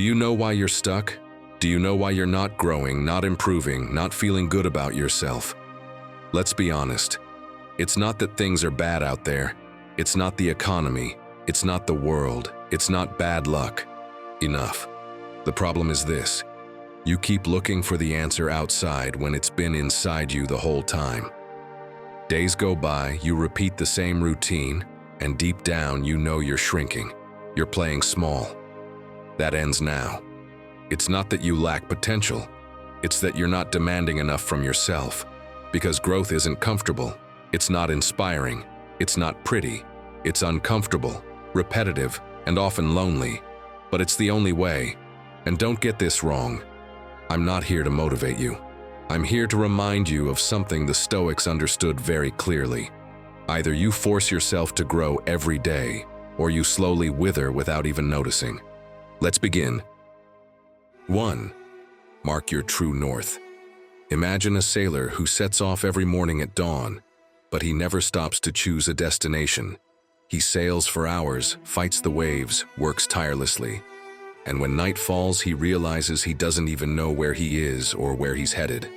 Do you know why you're stuck? Do you know why you're not growing, not improving, not feeling good about yourself? Let's be honest. It's not that things are bad out there. It's not the economy. It's not the world. It's not bad luck. Enough. The problem is this. You keep looking for the answer outside when it's been inside you the whole time. Days go by, you repeat the same routine, and deep down you know you're shrinking. You're playing small. That ends now. It's not that you lack potential. It's that you're not demanding enough from yourself. Because growth isn't comfortable. It's not inspiring. It's not pretty. It's uncomfortable, repetitive, and often lonely. But it's the only way. And don't get this wrong. I'm not here to motivate you. I'm here to remind you of something the Stoics understood very clearly. Either you force yourself to grow every day, or you slowly wither without even noticing. Let's begin. 1. Mark your true north. Imagine a sailor who sets off every morning at dawn, but he never stops to choose a destination. He sails for hours, fights the waves, works tirelessly. And when night falls, he realizes he doesn't even know where he is or where he's headed.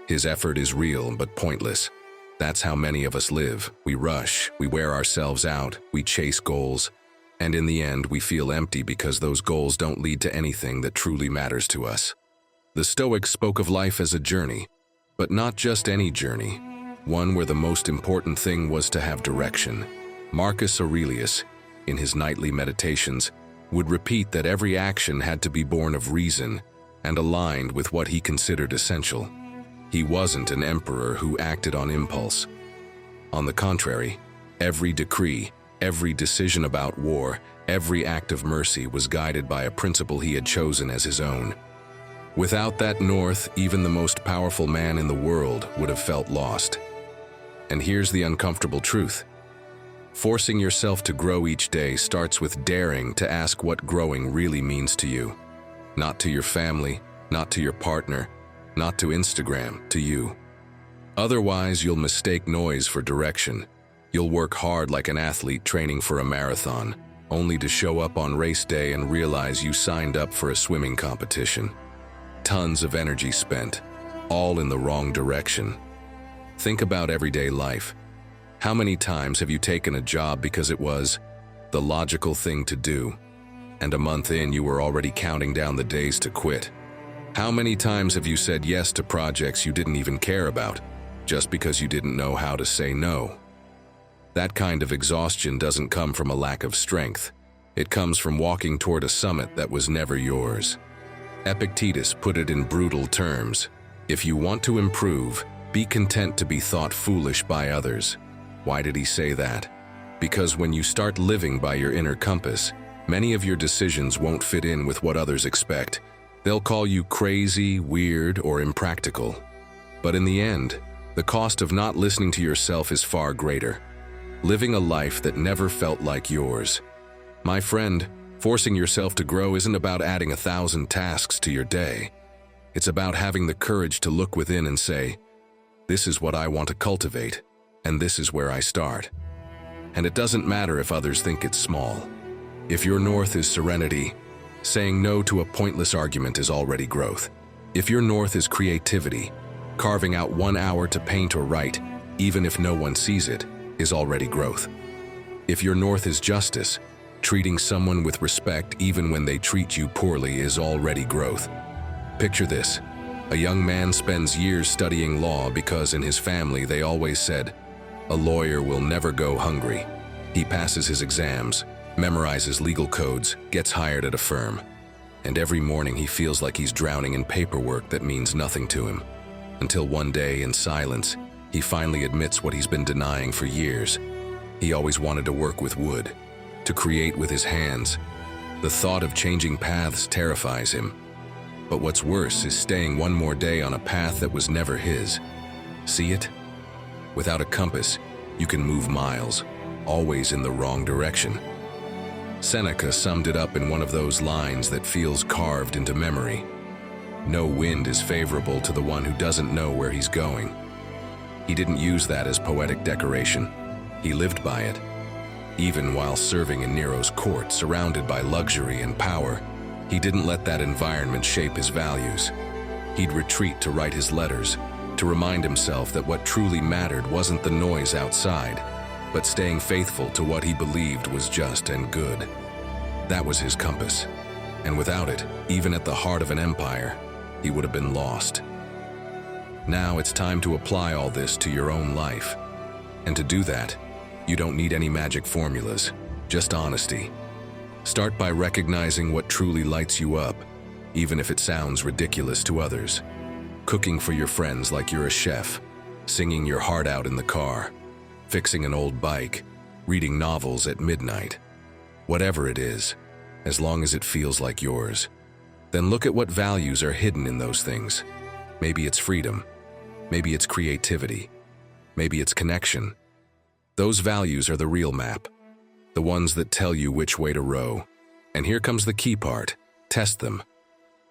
His effort is real but pointless. That's how many of us live. We rush, we wear ourselves out, we chase goals, and in the end we feel empty because those goals don't lead to anything that truly matters to us. The Stoics spoke of life as a journey, but not just any journey, one where the most important thing was to have direction. Marcus Aurelius, in his nightly meditations, would repeat that every action had to be born of reason and aligned with what he considered essential. He wasn't an emperor who acted on impulse. On the contrary, every decree, every decision about war, every act of mercy was guided by a principle he had chosen as his own. Without that north, even the most powerful man in the world would have felt lost. And here's the uncomfortable truth. Forcing yourself to grow each day starts with daring to ask what growing really means to you. Not to your family, not to your partner, not to Instagram, to you. Otherwise, you'll mistake noise for direction. You'll work hard like an athlete training for a marathon, only to show up on race day and realize you signed up for a swimming competition. Tons of energy spent, all in the wrong direction. Think about everyday life. How many times have you taken a job because it was the logical thing to do, and a month in you were already counting down the days to quit? How many times have you said yes to projects you didn't even care about, just because you didn't know how to say no? That kind of exhaustion doesn't come from a lack of strength. It comes from walking toward a summit that was never yours. Epictetus put it in brutal terms. If you want to improve, be content to be thought foolish by others. Why did he say that? Because when you start living by your inner compass, many of your decisions won't fit in with what others expect. They'll call you crazy, weird, or impractical. But in the end, the cost of not listening to yourself is far greater. Living a life that never felt like yours. My friend, forcing yourself to grow isn't about adding 1,000 tasks to your day. It's about having the courage to look within and say, this is what I want to cultivate, and this is where I start. And it doesn't matter if others think it's small. If your north is serenity, saying no to a pointless argument is already growth. If your north is creativity, carving out 1 hour to paint or write, even if no one sees it, is already growth. If your north is justice, treating someone with respect even when they treat you poorly is already growth. Picture this. A young man spends years studying law because in his family they always said, a lawyer will never go hungry. He passes his exams, memorizes legal codes, gets hired at a firm, and every morning he feels like he's drowning in paperwork that means nothing to him. Until one day, in silence, he finally admits what he's been denying for years. He always wanted to work with wood, to create with his hands. The thought of changing paths terrifies him. But what's worse is staying one more day on a path that was never his. See it? Without a compass, you can move miles, always in the wrong direction. Seneca summed it up in one of those lines that feels carved into memory. No wind is favorable to the one who doesn't know where he's going. He didn't use that as poetic decoration. He lived by it. Even while serving in Nero's court, surrounded by luxury and power, He didn't let that environment shape his values. He'd retreat to write his letters, to remind himself that what truly mattered wasn't the noise outside, but staying faithful to what he believed was just and good. That was his compass, and without it, even at the heart of an empire, he would have been lost. Now it's time to apply all this to your own life. And to do that, you don't need any magic formulas, just honesty. Start by recognizing what truly lights you up, even if it sounds ridiculous to others. Cooking for your friends like you're a chef, singing your heart out in the car, fixing an old bike, reading novels at midnight. Whatever it is, as long as it feels like yours. Then look at what values are hidden in those things. Maybe it's freedom. Maybe it's creativity. Maybe it's connection. Those values are the real map, the ones that tell you which way to row. And here comes the key part. Test them.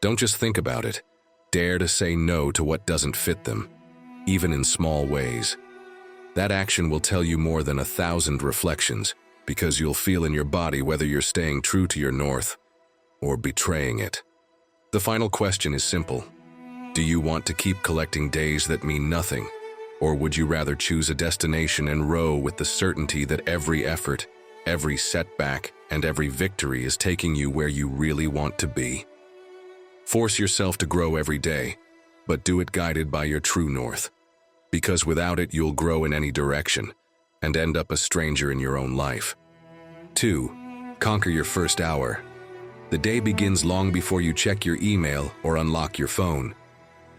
Don't just think about it. Dare to say no to what doesn't fit them, even in small ways. That action will tell you more than 1,000 reflections, because you'll feel in your body whether you're staying true to your north or betraying it. The final question is simple. Do you want to keep collecting days that mean nothing, or would you rather choose a destination and row with the certainty that every effort, every setback, and every victory is taking you where you really want to be? Force yourself to grow every day, but do it guided by your true north, because without it you'll grow in any direction and end up a stranger in your own life. 2. Conquer your first hour. The day begins long before you check your email or unlock your phone.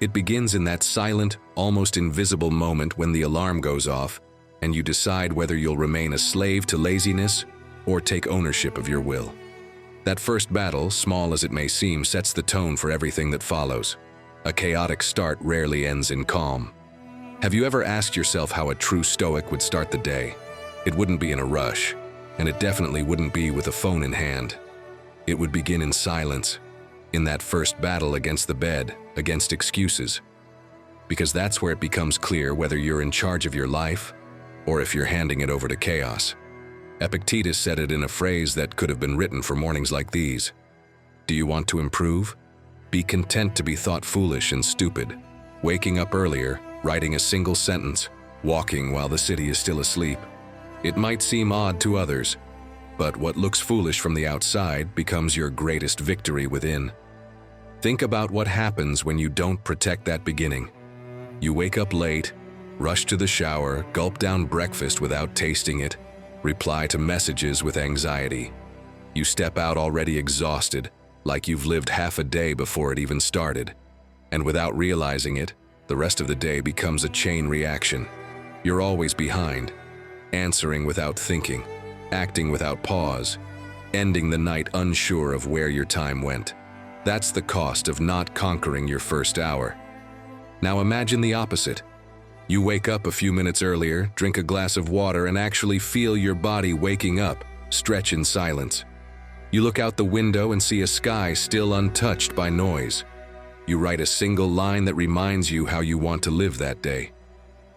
It begins in that silent, almost invisible moment when the alarm goes off and you decide whether you'll remain a slave to laziness or take ownership of your will. That first battle, small as it may seem, sets the tone for everything that follows. A chaotic start rarely ends in calm. Have you ever asked yourself how a true Stoic would start the day? It wouldn't be in a rush, and it definitely wouldn't be with a phone in hand. It would begin in silence, in that first battle against the bed, against excuses. Because that's where it becomes clear whether you're in charge of your life or if you're handing it over to chaos. Epictetus said it in a phrase that could have been written for mornings like these. Do you want to improve? Be content to be thought foolish and stupid, waking up earlier, writing a single sentence, walking while the city is still asleep. It might seem odd to others, but what looks foolish from the outside becomes your greatest victory within. Think about what happens when you don't protect that beginning. You wake up late, rush to the shower, gulp down breakfast without tasting it, reply to messages with anxiety. You step out already exhausted, like you've lived half a day before it even started. And without realizing it, the rest of the day becomes a chain reaction. You're always behind, answering without thinking, acting without pause, ending the night unsure of where your time went. That's the cost of not conquering your first hour. Now imagine the opposite. You wake up a few minutes earlier, drink a glass of water, and actually feel your body waking up, stretch in silence. You look out the window and see a sky still untouched by noise. You write a single line that reminds you how you want to live that day.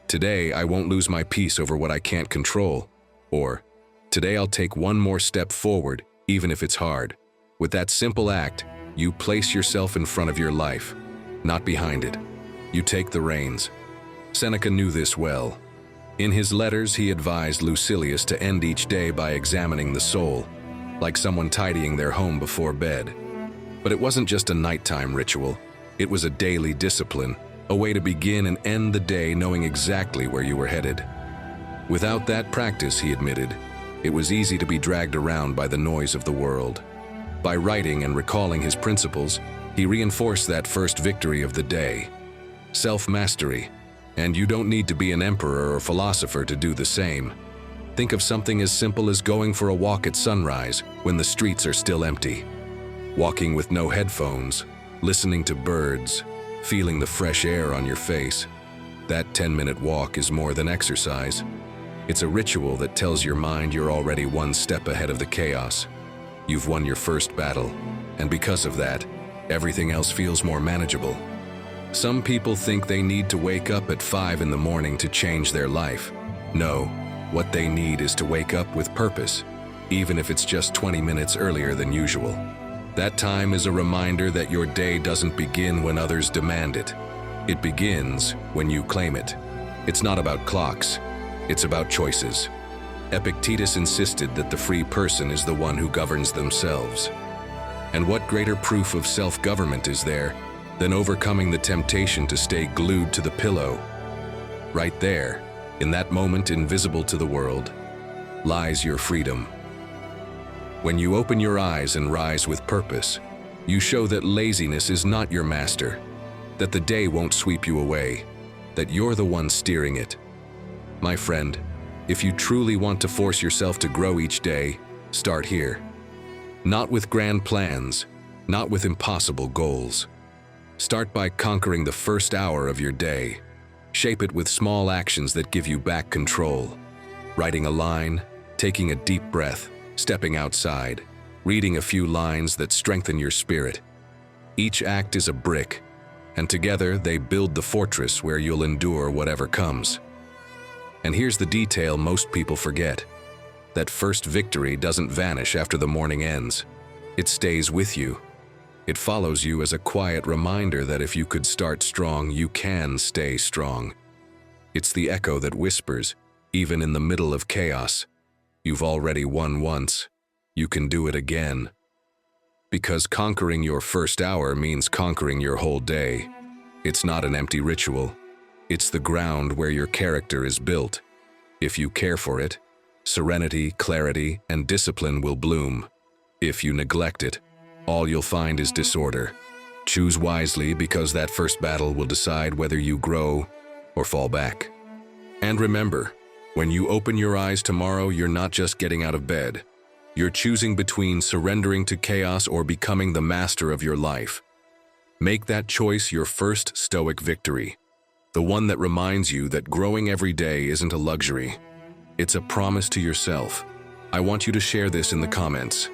Today, I won't lose my peace over what I can't control. Or, today I'll take one more step forward, even if it's hard. With that simple act, you place yourself in front of your life, not behind it. You take the reins. Seneca knew this well. In his letters, he advised Lucilius to end each day by examining the soul, like someone tidying their home before bed. But it wasn't just a nighttime ritual. It was a daily discipline, a way to begin and end the day knowing exactly where you were headed. Without that practice, he admitted, it was easy to be dragged around by the noise of the world. By writing and recalling his principles, he reinforced that first victory of the day. Self-mastery. And you don't need to be an emperor or philosopher to do the same. Think of something as simple as going for a walk at sunrise when the streets are still empty. Walking with no headphones, listening to birds, feeling the fresh air on your face. That 10-minute walk is more than exercise. It's a ritual that tells your mind you're already one step ahead of the chaos. You've won your first battle, and because of that, everything else feels more manageable. Some people think they need to wake up at 5 in the morning to change their life. No, what they need is to wake up with purpose, even if it's just 20 minutes earlier than usual. That time is a reminder that your day doesn't begin when others demand it. It begins when you claim it. It's not about clocks, it's about choices. Epictetus insisted that the free person is the one who governs themselves. And what greater proof of self-government is there than overcoming the temptation to stay glued to the pillow? Right there, in that moment invisible to the world, lies your freedom. When you open your eyes and rise with purpose, you show that laziness is not your master, that the day won't sweep you away, that you're the one steering it. My friend, if you truly want to force yourself to grow each day, start here. Not with grand plans, not with impossible goals. Start by conquering the first hour of your day. Shape it with small actions that give you back control. Writing a line, taking a deep breath, stepping outside, reading a few lines that strengthen your spirit. Each act is a brick, and together they build the fortress where you'll endure whatever comes. And here's the detail most people forget. That first victory doesn't vanish after the morning ends. It stays with you. It follows you as a quiet reminder that if you could start strong, you can stay strong. It's the echo that whispers, even in the middle of chaos, "You've already won once. You can do it again." Because conquering your first hour means conquering your whole day. It's not an empty ritual. It's the ground where your character is built. If you care for it, serenity, clarity, and discipline will bloom. If you neglect it, all you'll find is disorder. Choose wisely, because that first battle will decide whether you grow or fall back. And remember, when you open your eyes tomorrow, you're not just getting out of bed. You're choosing between surrendering to chaos or becoming the master of your life. Make that choice your first Stoic victory, the one that reminds you that growing every day isn't a luxury. It's a promise to yourself. I want you to share this in the comments.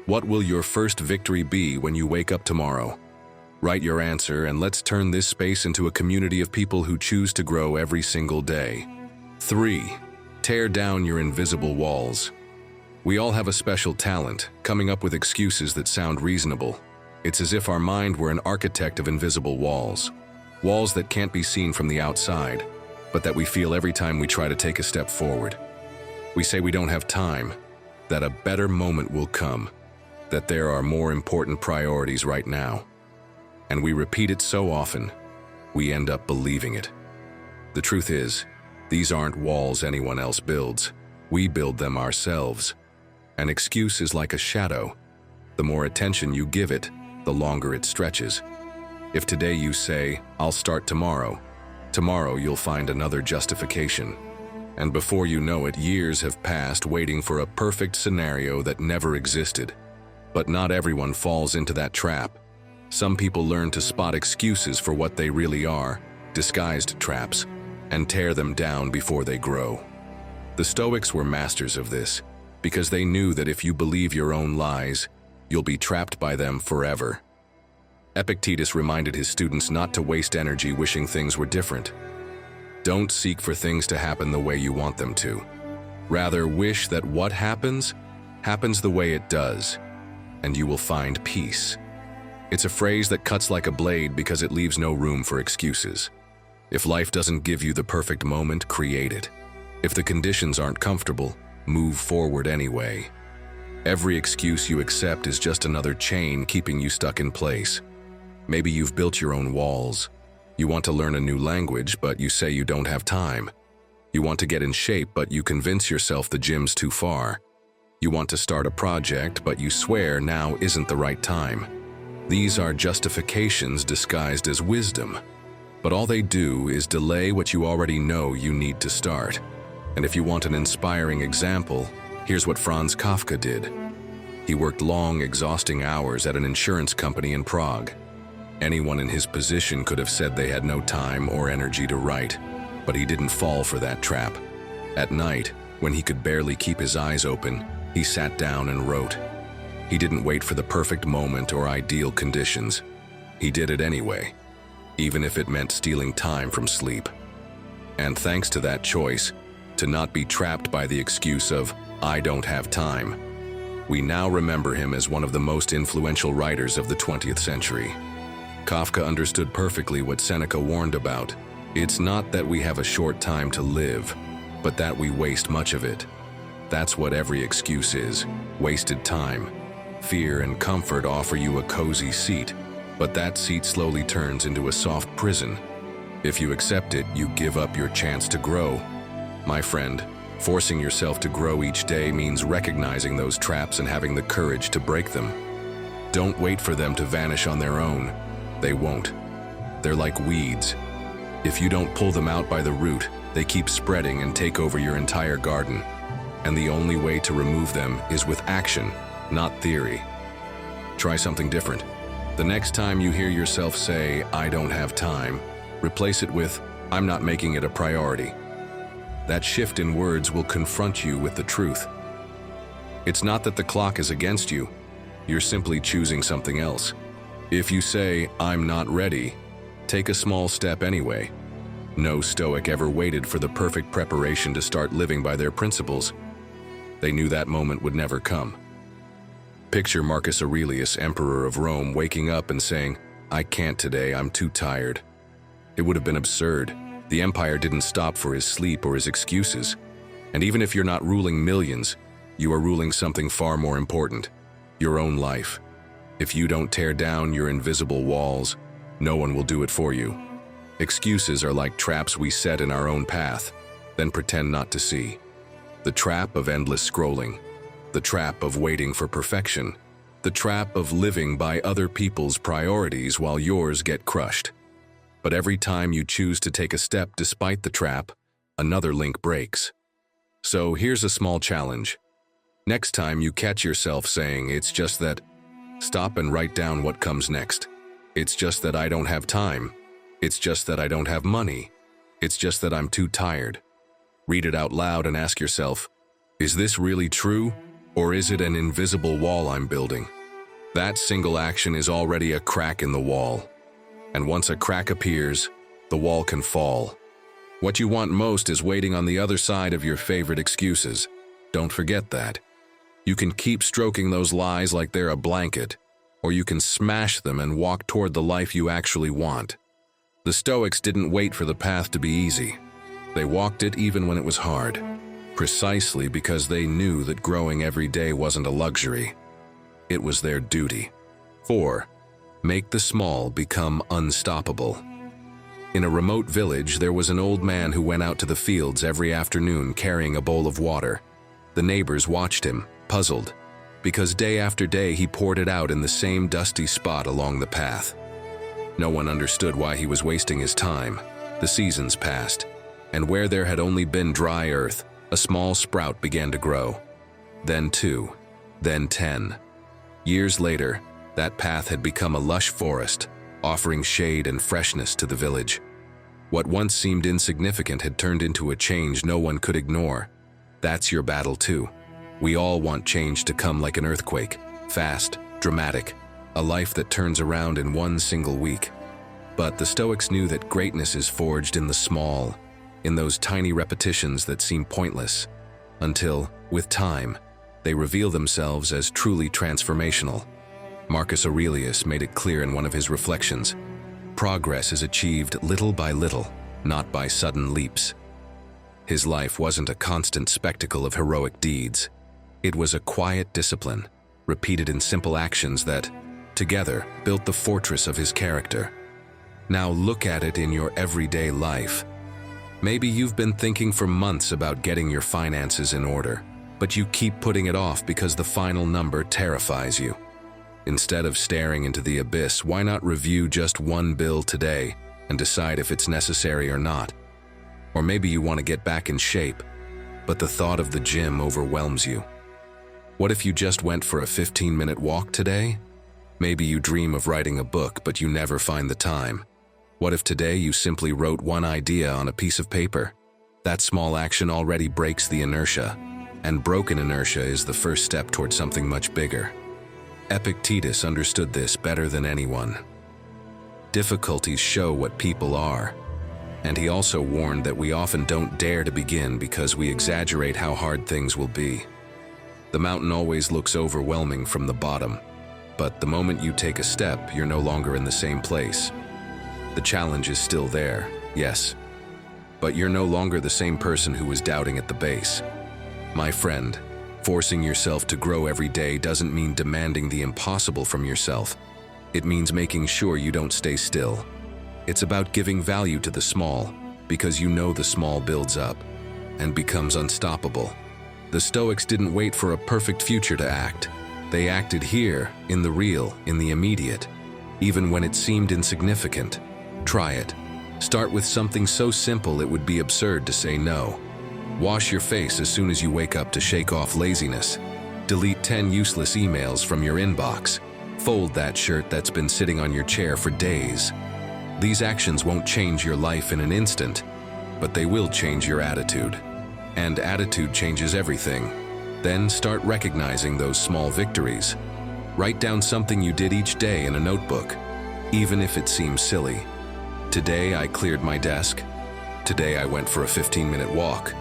What will your first victory be when you wake up tomorrow? Write your answer, and let's turn this space into a community of people who choose to grow every single day. 3. Tear down your invisible walls. We all have a special talent, coming up with excuses that sound reasonable. It's as if our mind were an architect of invisible walls. Walls that can't be seen from the outside, but that we feel every time we try to take a step forward. We say we don't have time, that a better moment will come, that there are more important priorities right now. And we repeat it so often, we end up believing it. The truth is, these aren't walls anyone else builds. We build them ourselves. An excuse is like a shadow. The more attention you give it, the longer it stretches. If today you say, "I'll start tomorrow," tomorrow you'll find another justification. And before you know it, years have passed waiting for a perfect scenario that never existed. But not everyone falls into that trap. Some people learn to spot excuses for what they really are, disguised traps, and tear them down before they grow. The Stoics were masters of this, because they knew that if you believe your own lies, you'll be trapped by them forever. Epictetus reminded his students not to waste energy wishing things were different. Don't seek for things to happen the way you want them to. Rather, wish that what happens the way it does, and you will find peace. It's a phrase that cuts like a blade because it leaves no room for excuses. If life doesn't give you the perfect moment, create it. If the conditions aren't comfortable, move forward anyway. Every excuse you accept is just another chain keeping you stuck in place. Maybe you've built your own walls. You want to learn a new language, but you say you don't have time. You want to get in shape, but you convince yourself the gym's too far. You want to start a project, but you swear now isn't the right time. These are justifications disguised as wisdom. But all they do is delay what you already know you need to start. And if you want an inspiring example, here's what Franz Kafka did. He worked long, exhausting hours at an insurance company in Prague. Anyone in his position could have said they had no time or energy to write, but he didn't fall for that trap. At night, when he could barely keep his eyes open, he sat down and wrote. He didn't wait for the perfect moment or ideal conditions. He did it anyway, even if it meant stealing time from sleep. And thanks to that choice, to not be trapped by the excuse of, "I don't have time," We now remember him as one of the most influential writers of the 20th century. Kafka understood perfectly what Seneca warned about. It's not that we have a short time to live, but that we waste much of it. That's what every excuse is, wasted time. Fear and comfort offer you a cozy seat, but that seat slowly turns into a soft prison. If you accept it, you give up your chance to grow. My friend, forcing yourself to grow each day means recognizing those traps and having the courage to break them. Don't wait for them to vanish on their own. They won't. They're like weeds. If you don't pull them out by the root, they keep spreading and take over your entire garden. And the only way to remove them is with action, not theory. Try something different. The next time you hear yourself say, "I don't have time," replace it with, "I'm not making it a priority." That shift in words will confront you with the truth. It's not that the clock is against you. You're simply choosing something else. If you say, "I'm not ready," take a small step anyway. No Stoic ever waited for the perfect preparation to start living by their principles. They knew that moment would never come. Picture Marcus Aurelius, Emperor of Rome, waking up and saying, "I can't today, I'm too tired." It would have been absurd. The empire didn't stop for his sleep or his excuses. And even if you're not ruling millions, you are ruling something far more important, your own life. If you don't tear down your invisible walls, no one will do it for you. Excuses are like traps we set in our own path, then pretend not to see. The trap of endless scrolling, the trap of waiting for perfection, the trap of living by other people's priorities while yours get crushed. But every time you choose to take a step despite the trap, another link breaks. So here's a small challenge. Next time you catch yourself saying, "It's just that," stop and write down what comes next. It's just that I don't have time. It's just that I don't have money. It's just that I'm too tired. Read it out loud and ask yourself, is this really true, or is it an invisible wall I'm building? That single action is already a crack in the wall. And once a crack appears, the wall can fall. What you want most is waiting on the other side of your favorite excuses. Don't forget that. You can keep stroking those lies like they're a blanket, or you can smash them and walk toward the life you actually want. The Stoics didn't wait for the path to be easy. They walked it even when it was hard, precisely because they knew that growing every day wasn't a luxury. It was their duty. 4. Make the small become unstoppable. In a remote village, there was an old man who went out to the fields every afternoon carrying a bowl of water. The neighbors watched him, puzzled, because day after day he poured it out in the same dusty spot along the path. No one understood why he was wasting his time. The seasons passed, and where there had only been dry earth, a small sprout began to grow. Then 2, then 10. Years later, that path had become a lush forest, offering shade and freshness to the village. What once seemed insignificant had turned into a change no one could ignore. That's your battle too. We all want change to come like an earthquake, fast, dramatic, a life that turns around in one single week. But the Stoics knew that greatness is forged in the small, in those tiny repetitions that seem pointless, until, with time, they reveal themselves as truly transformational. Marcus Aurelius made it clear in one of his reflections, progress is achieved little by little, not by sudden leaps. His life wasn't a constant spectacle of heroic deeds. It was a quiet discipline, repeated in simple actions that, together, built the fortress of his character. Now look at it in your everyday life. Maybe you've been thinking for months about getting your finances in order, but you keep putting it off because the final number terrifies you. Instead of staring into the abyss, why not review just one bill today and decide if it's necessary or not? Or maybe you want to get back in shape, but the thought of the gym overwhelms you. What if you just went for a 15-minute walk today? Maybe you dream of writing a book, but you never find the time. What if today you simply wrote one idea on a piece of paper? That small action already breaks the inertia, and broken inertia is the first step toward something much bigger. Epictetus understood this better than anyone. Difficulties show what people are, and he also warned that we often don't dare to begin because we exaggerate how hard things will be. The mountain always looks overwhelming from the bottom, but the moment you take a step, you're no longer in the same place. The challenge is still there, yes, but you're no longer the same person who was doubting at the base. My friend, forcing yourself to grow every day doesn't mean demanding the impossible from yourself. It means making sure you don't stay still. It's about giving value to the small, because you know the small builds up and becomes unstoppable. The Stoics didn't wait for a perfect future to act. They acted here, in the real, in the immediate, even when it seemed insignificant. Try it. Start with something so simple it would be absurd to say no. Wash your face as soon as you wake up to shake off laziness. Delete 10 useless emails from your inbox. Fold that shirt that's been sitting on your chair for days. These actions won't change your life in an instant, but they will change your attitude. And attitude changes everything. Then start recognizing those small victories. Write down something you did each day in a notebook, even if it seems silly. Today I cleared my desk. Today I went for a 15-minute walk.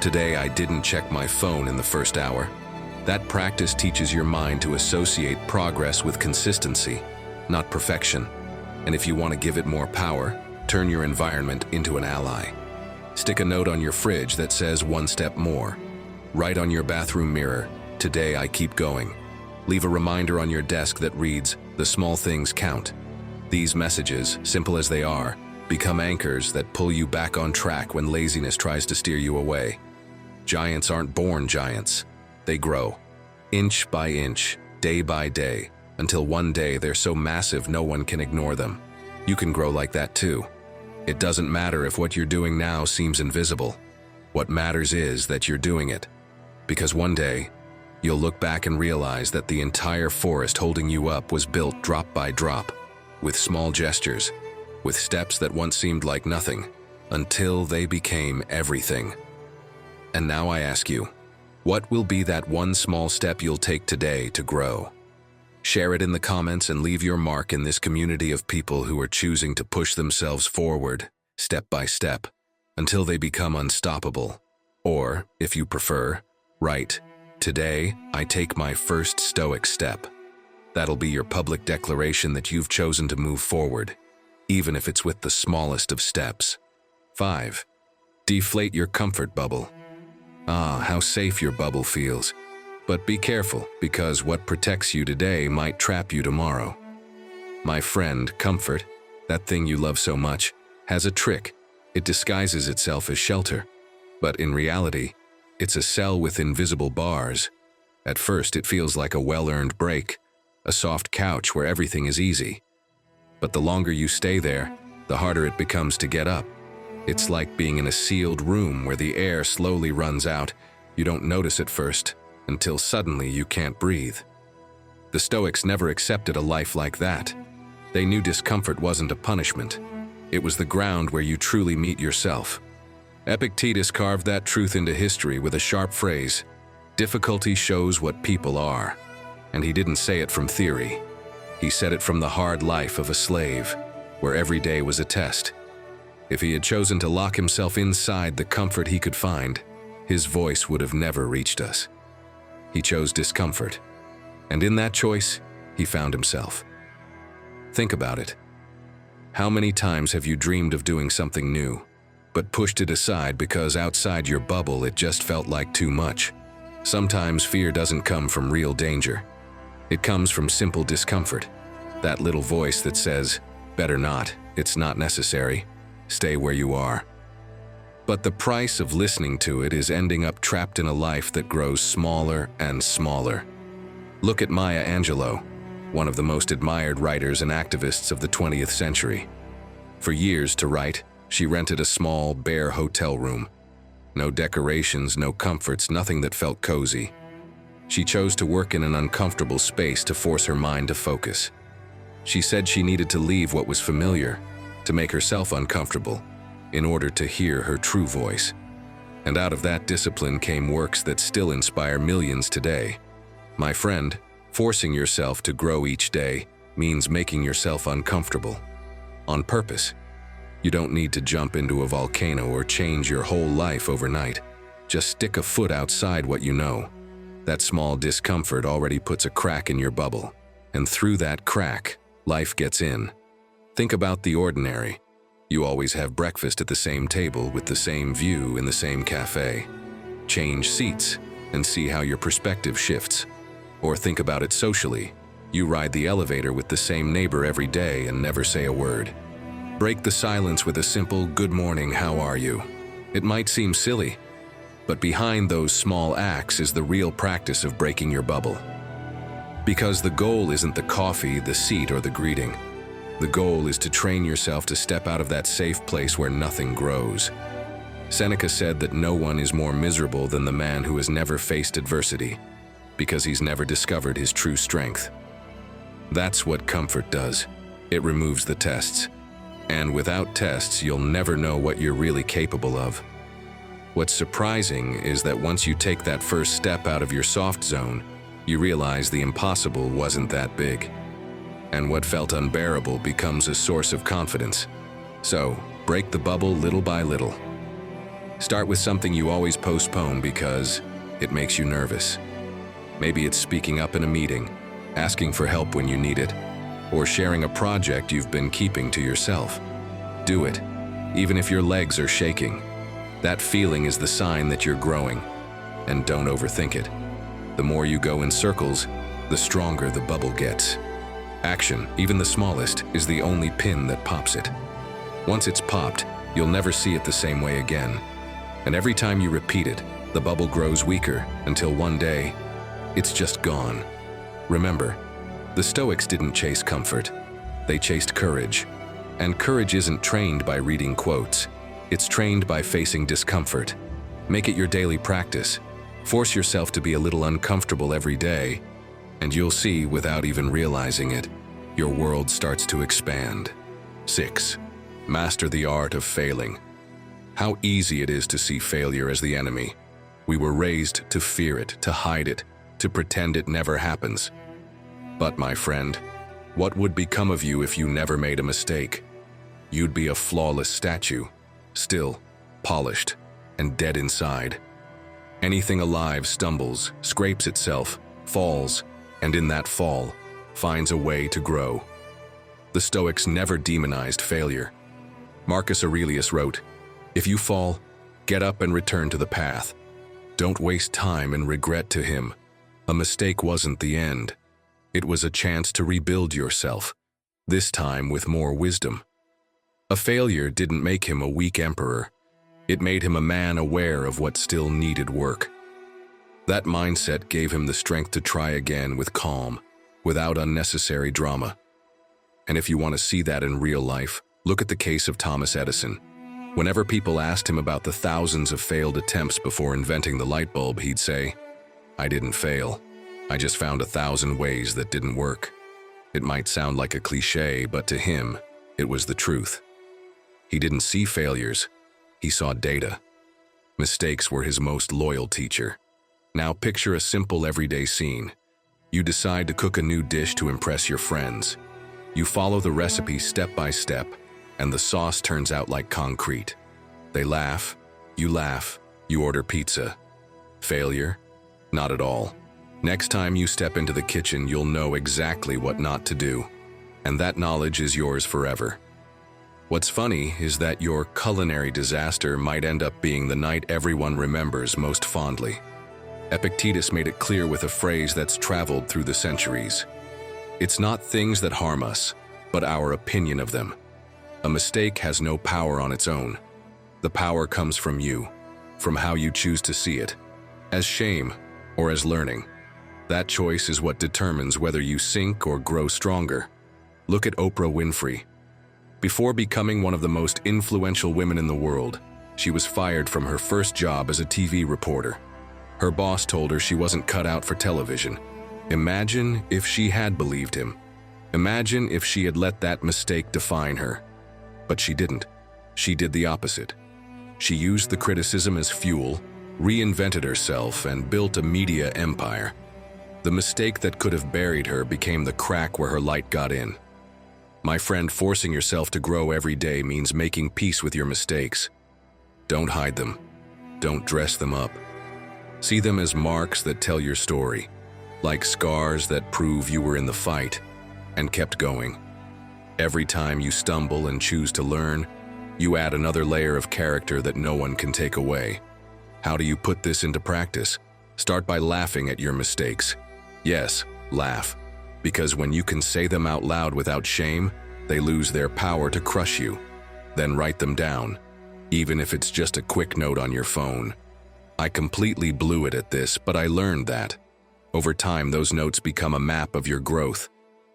Today I didn't check my phone in the first hour. That practice teaches your mind to associate progress with consistency, not perfection. And if you want to give it more power, turn your environment into an ally. Stick a note on your fridge that says 1 step more. Write on your bathroom mirror, "Today I keep going." Leave a reminder on your desk that reads, "The small things count." These messages, simple as they are, become anchors that pull you back on track when laziness tries to steer you away. Giants aren't born giants. They grow, inch by inch, day by day, until one day they're so massive no one can ignore them. You can grow like that too. It doesn't matter if what you're doing now seems invisible. What matters is that you're doing it. Because one day, you'll look back and realize that the entire forest holding you up was built drop by drop, with small gestures, with steps that once seemed like nothing, until they became everything. And now I ask you, what will be that one small step you'll take today to grow? Share it in the comments and leave your mark in this community of people who are choosing to push themselves forward, step by step, until they become unstoppable. Or, if you prefer, write, "Today, I take my first Stoic step." That'll be your public declaration that you've chosen to move forward, even if it's with the smallest of steps. 5. Deflate your comfort bubble. Ah, how safe your bubble feels. But be careful, because what protects you today might trap you tomorrow. My friend, comfort, that thing you love so much, has a trick. It disguises itself as shelter. But in reality, it's a cell with invisible bars. At first, it feels like a well-earned break, a soft couch where everything is easy. But the longer you stay there, the harder it becomes to get up. It's like being in a sealed room where the air slowly runs out. You don't notice at first, until suddenly you can't breathe. The Stoics never accepted a life like that. They knew discomfort wasn't a punishment. It was the ground where you truly meet yourself. Epictetus carved that truth into history with a sharp phrase, "Difficulty shows what people are." And he didn't say it from theory. He said it from the hard life of a slave, where every day was a test. If he had chosen to lock himself inside the comfort he could find, his voice would have never reached us. He chose discomfort, and in that choice, he found himself. Think about it. How many times have you dreamed of doing something new, but pushed it aside because outside your bubble it just felt like too much? Sometimes fear doesn't come from real danger. It comes from simple discomfort. That little voice that says, "Better not, it's not necessary, stay where you are." But the price of listening to it is ending up trapped in a life that grows smaller and smaller. Look at Maya Angelou, one of the most admired writers and activists of the 20th century. For years to write, she rented a small, bare hotel room. No decorations, no comforts, nothing that felt cozy. She chose to work in an uncomfortable space to force her mind to focus. She said she needed to leave what was familiar, to make herself uncomfortable, in order to hear her true voice. And out of that discipline came works that still inspire millions today. My friend, forcing yourself to grow each day means making yourself uncomfortable. On purpose. You don't need to jump into a volcano or change your whole life overnight. Just stick a foot outside what you know. That small discomfort already puts a crack in your bubble, and through that crack, life gets in. Think about the ordinary. You always have breakfast at the same table with the same view in the same cafe. Change seats and see how your perspective shifts. Or think about it socially. You ride the elevator with the same neighbor every day and never say a word. Break the silence with a simple "Good morning, how are you?" It might seem silly, but behind those small acts is the real practice of breaking your bubble. Because the goal isn't the coffee, the seat, or the greeting. The goal is to train yourself to step out of that safe place where nothing grows. Seneca said that no one is more miserable than the man who has never faced adversity, because he's never discovered his true strength. That's what comfort does. It removes the tests. And without tests, you'll never know what you're really capable of. What's surprising is that once you take that first step out of your soft zone, you realize the impossible wasn't that big. And what felt unbearable becomes a source of confidence. So, break the bubble little by little. Start with something you always postpone because it makes you nervous. Maybe it's speaking up in a meeting, asking for help when you need it, or sharing a project you've been keeping to yourself. Do it, even if your legs are shaking. That feeling is the sign that you're growing, and don't overthink it. The more you go in circles, the stronger the bubble gets. Action, even the smallest, is the only pin that pops it. Once it's popped, you'll never see it the same way again. And every time you repeat it, the bubble grows weaker until one day, it's just gone. Remember, the Stoics didn't chase comfort. They chased courage. And courage isn't trained by reading quotes. It's trained by facing discomfort. Make it your daily practice. Force yourself to be a little uncomfortable every day, and you'll see, without even realizing it, your world starts to expand. 6. Master the art of failing. How easy it is to see failure as the enemy. We were raised to fear it, to hide it, to pretend it never happens. But my friend, what would become of you if you never made a mistake? You'd be a flawless statue, still, polished, and dead inside. Anything alive stumbles, scrapes itself, falls, and in that fall, finds a way to grow. The Stoics never demonized failure. Marcus Aurelius wrote, "If you fall, get up and return to the path. Don't waste time and regret to him. A mistake wasn't the end. It was a chance to rebuild yourself, this time with more wisdom." A failure didn't make him a weak emperor. It made him a man aware of what still needed work. That mindset gave him the strength to try again with calm, without unnecessary drama. And if you want to see that in real life, look at the case of Thomas Edison. Whenever people asked him about the thousands of failed attempts before inventing the light bulb, he'd say, "I didn't fail. I just found 1,000 ways that didn't work." It might sound like a cliche, but to him, it was the truth. He didn't see failures. He saw data. Mistakes were his most loyal teacher. Now picture a simple everyday scene. You decide to cook a new dish to impress your friends. You follow the recipe step by step, and the sauce turns out like concrete. They laugh, you order pizza. Failure? Not at all. Next time you step into the kitchen, you'll know exactly what not to do, and that knowledge is yours forever. What's funny is that your culinary disaster might end up being the night everyone remembers most fondly. Epictetus made it clear with a phrase that's traveled through the centuries. It's not things that harm us, but our opinion of them. A mistake has no power on its own. The power comes from you, from how you choose to see it, as shame or as learning. That choice is what determines whether you sink or grow stronger. Look at Oprah Winfrey. Before becoming one of the most influential women in the world, she was fired from her first job as a TV reporter. Her boss told her she wasn't cut out for television. Imagine if she had believed him. Imagine if she had let that mistake define her. But she didn't. She did the opposite. She used the criticism as fuel, reinvented herself, and built a media empire. The mistake that could have buried her became the crack where her light got in. My friend, forcing yourself to grow every day means making peace with your mistakes. Don't hide them. Don't dress them up. See them as marks that tell your story, like scars that prove you were in the fight and kept going. Every time you stumble and choose to learn, you add another layer of character that no one can take away. How do you put this into practice? Start by laughing at your mistakes. Yes, laugh, because when you can say them out loud without shame, they lose their power to crush you. Then write them down, even if it's just a quick note on your phone. I completely blew it at this, but I learned that. Over time, those notes become a map of your growth.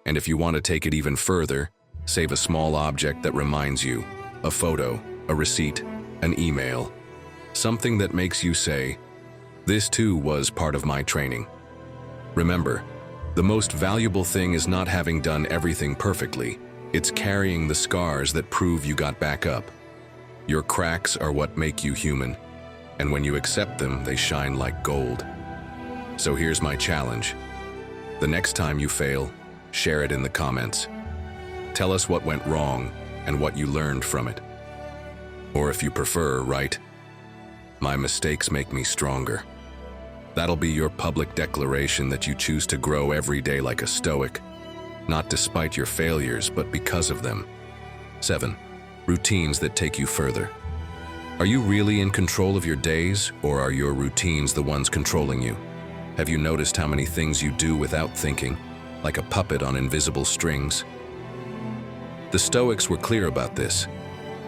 And if you want to take it even further, save a small object that reminds you, a photo, a receipt, an email, something that makes you say, "This too was part of my training." Remember, the most valuable thing is not having done everything perfectly. It's carrying the scars that prove you got back up. Your cracks are what make you human, and when you accept them, they shine like gold. So here's my challenge. The next time you fail, share it in the comments. Tell us what went wrong and what you learned from it. Or if you prefer, write, "My mistakes make me stronger." That'll be your public declaration that you choose to grow every day like a Stoic, not despite your failures, but because of them. 7. Routines that take you further. Are you really in control of your days, or are your routines the ones controlling you? Have you noticed how many things you do without thinking, like a puppet on invisible strings? The Stoics were clear about this.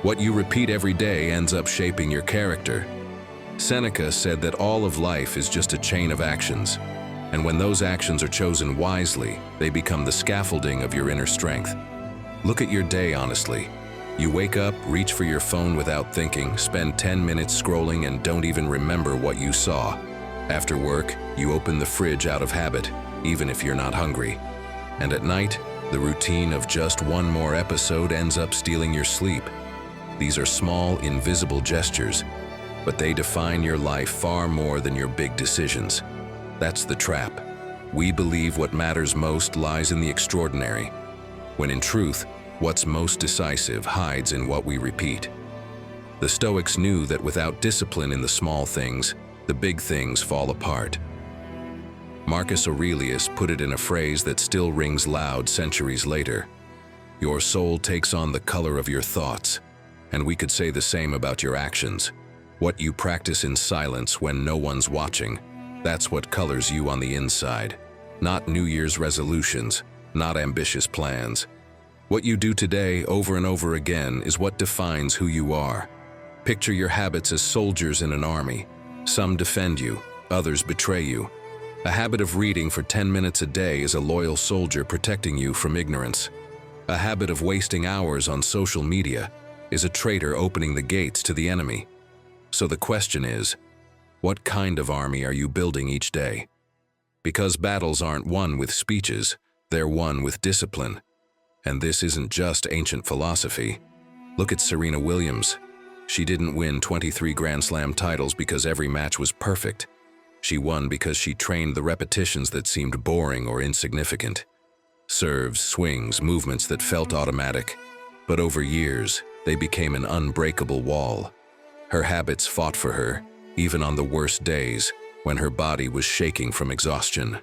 What you repeat every day ends up shaping your character. Seneca said that all of life is just a chain of actions, and when those actions are chosen wisely, they become the scaffolding of your inner strength. Look at your day honestly. You wake up, reach for your phone without thinking, spend 10 minutes scrolling and don't even remember what you saw. After work, you open the fridge out of habit, even if you're not hungry. And at night, the routine of just one more episode ends up stealing your sleep. These are small, invisible gestures, but they define your life far more than your big decisions. That's the trap. We believe what matters most lies in the extraordinary, when in truth, what's most decisive hides in what we repeat. The Stoics knew that without discipline in the small things, the big things fall apart. Marcus Aurelius put it in a phrase that still rings loud centuries later. Your soul takes on the color of your thoughts, and we could say the same about your actions. What you practice in silence when no one's watching, that's what colors you on the inside. Not New Year's resolutions, not ambitious plans. What you do today over and over again is what defines who you are. Picture your habits as soldiers in an army. Some defend you, others betray you. A habit of reading for 10 minutes a day is a loyal soldier protecting you from ignorance. A habit of wasting hours on social media is a traitor opening the gates to the enemy. So the question is, what kind of army are you building each day? Because battles aren't won with speeches, they're won with discipline. And this isn't just ancient philosophy. Look at Serena Williams. She didn't win 23 Grand Slam titles because every match was perfect. She won because she trained the repetitions that seemed boring or insignificant. Serves, swings, movements that felt automatic. But over years, they became an unbreakable wall. Her habits fought for her, even on the worst days, when her body was shaking from exhaustion.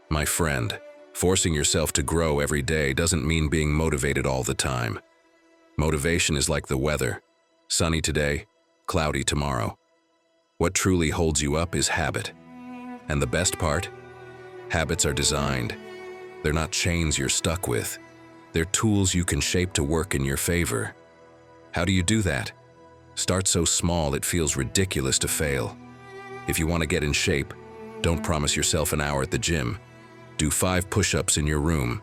My friend, forcing yourself to grow every day doesn't mean being motivated all the time. Motivation is like the weather. Sunny today, cloudy tomorrow. What truly holds you up is habit. And the best part? Habits are designed. They're not chains you're stuck with. They're tools you can shape to work in your favor. How do you do that? Start so small it feels ridiculous to fail. If you want to get in shape, don't promise yourself an hour at the gym. Do 5 push-ups in your room.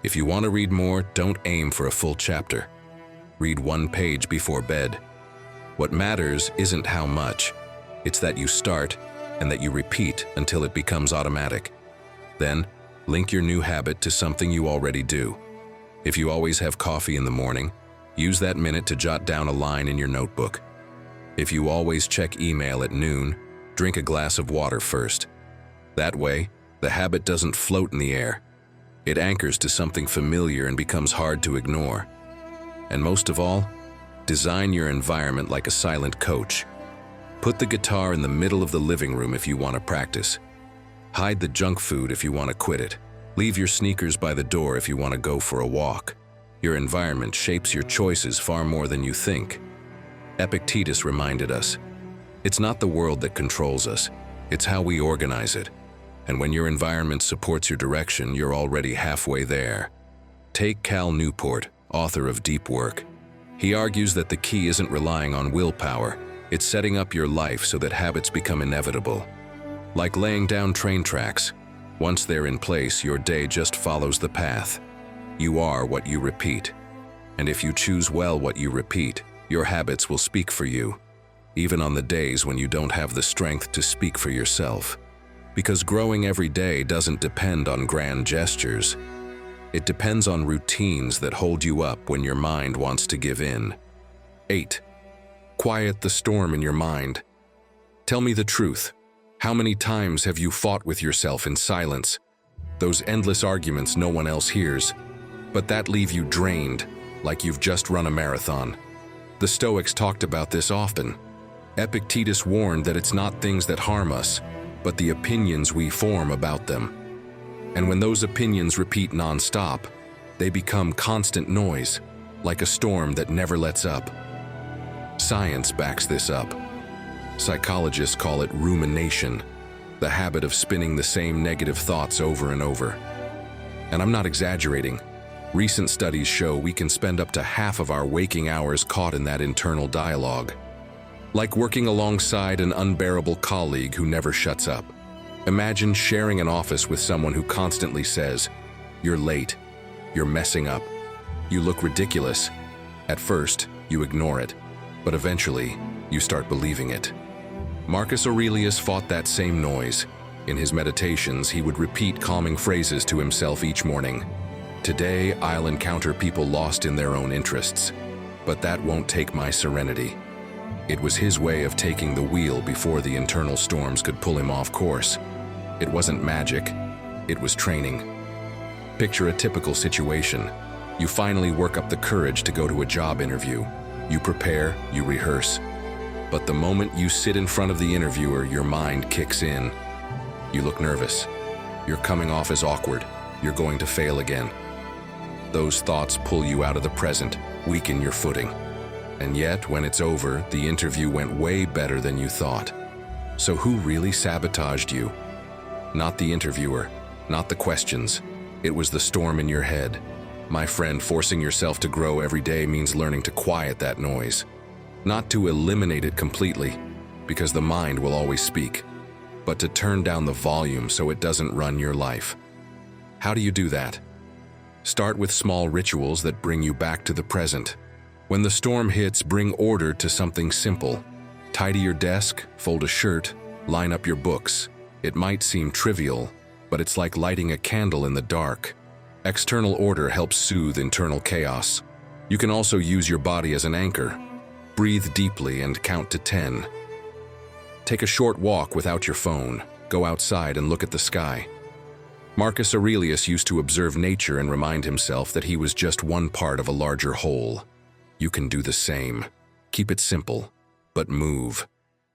If you want to read more, don't aim for a full chapter. Read 1 page before bed. What matters isn't how much. It's that you start and that you repeat until it becomes automatic. Then, link your new habit to something you already do. If you always have coffee in the morning, use that minute to jot down a line in your notebook. If you always check email at noon, drink a glass of water first. That way, the habit doesn't float in the air. It anchors to something familiar and becomes hard to ignore. And most of all, design your environment like a silent coach. Put the guitar in the middle of the living room if you want to practice. Hide the junk food if you want to quit it. Leave your sneakers by the door if you want to go for a walk. Your environment shapes your choices far more than you think. Epictetus reminded us, it's not the world that controls us, it's how we organize it. And when your environment supports your direction, you're already halfway there. Take Cal Newport, author of Deep Work. He argues that the key isn't relying on willpower, it's setting up your life so that habits become inevitable. Like laying down train tracks. Once they're in place, your day just follows the path. You are what you repeat. And if you choose well what you repeat, your habits will speak for you, even on the days when you don't have the strength to speak for yourself. Because growing every day doesn't depend on grand gestures. It depends on routines that hold you up when your mind wants to give in. 8. Quiet the storm in your mind. Tell me the truth. How many times have you fought with yourself in silence? Those endless arguments no one else hears, but that leave you drained, like you've just run a marathon. The Stoics talked about this often. Epictetus warned that it's not things that harm us, but the opinions we form about them. And when those opinions repeat non-stop, they become constant noise, like a storm that never lets up. Science backs this up. Psychologists call it rumination, the habit of spinning the same negative thoughts over and over. And I'm not exaggerating. Recent studies show we can spend up to half of our waking hours caught in that internal dialogue. Like working alongside an unbearable colleague who never shuts up. Imagine sharing an office with someone who constantly says, "You're late, you're messing up, you look ridiculous." At first, you ignore it, but eventually, you start believing it. Marcus Aurelius fought that same noise. In his meditations, he would repeat calming phrases to himself each morning. "Today, I'll encounter people lost in their own interests, but that won't take my serenity." It was his way of taking the wheel before the internal storms could pull him off course. It wasn't magic, it was training. Picture a typical situation. You finally work up the courage to go to a job interview. You prepare, you rehearse. But the moment you sit in front of the interviewer, your mind kicks in. You look nervous. You're coming off as awkward. You're going to fail again. Those thoughts pull you out of the present, weaken your footing. And yet, when it's over, the interview went way better than you thought. So who really sabotaged you? Not the interviewer, not the questions. It was the storm in your head. My friend, forcing yourself to grow every day means learning to quiet that noise. Not to eliminate it completely, because the mind will always speak, but to turn down the volume so it doesn't run your life. How do you do that? Start with small rituals that bring you back to the present. When the storm hits, bring order to something simple. Tidy your desk, fold a shirt, line up your books. It might seem trivial, but it's like lighting a candle in the dark. External order helps soothe internal chaos. You can also use your body as an anchor. Breathe deeply and count to 10. Take a short walk without your phone. Go outside and look at the sky. Marcus Aurelius used to observe nature and remind himself that he was just one part of a larger whole. You can do the same. Keep it simple, but move.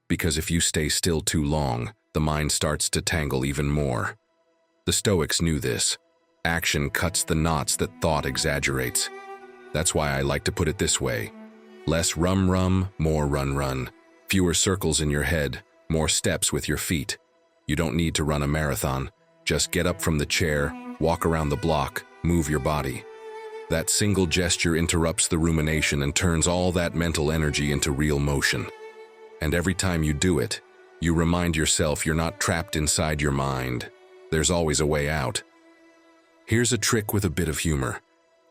Because if you stay still too long, the mind starts to tangle even more. The Stoics knew this. Action cuts the knots that thought exaggerates. That's why I like to put it this way. Less rum-rum, more run-run. Fewer circles in your head, more steps with your feet. You don't need to run a marathon. Just get up from the chair, walk around the block, move your body. That single gesture interrupts the rumination and turns all that mental energy into real motion. And every time you do it, you remind yourself you're not trapped inside your mind. There's always a way out. Here's a trick with a bit of humor.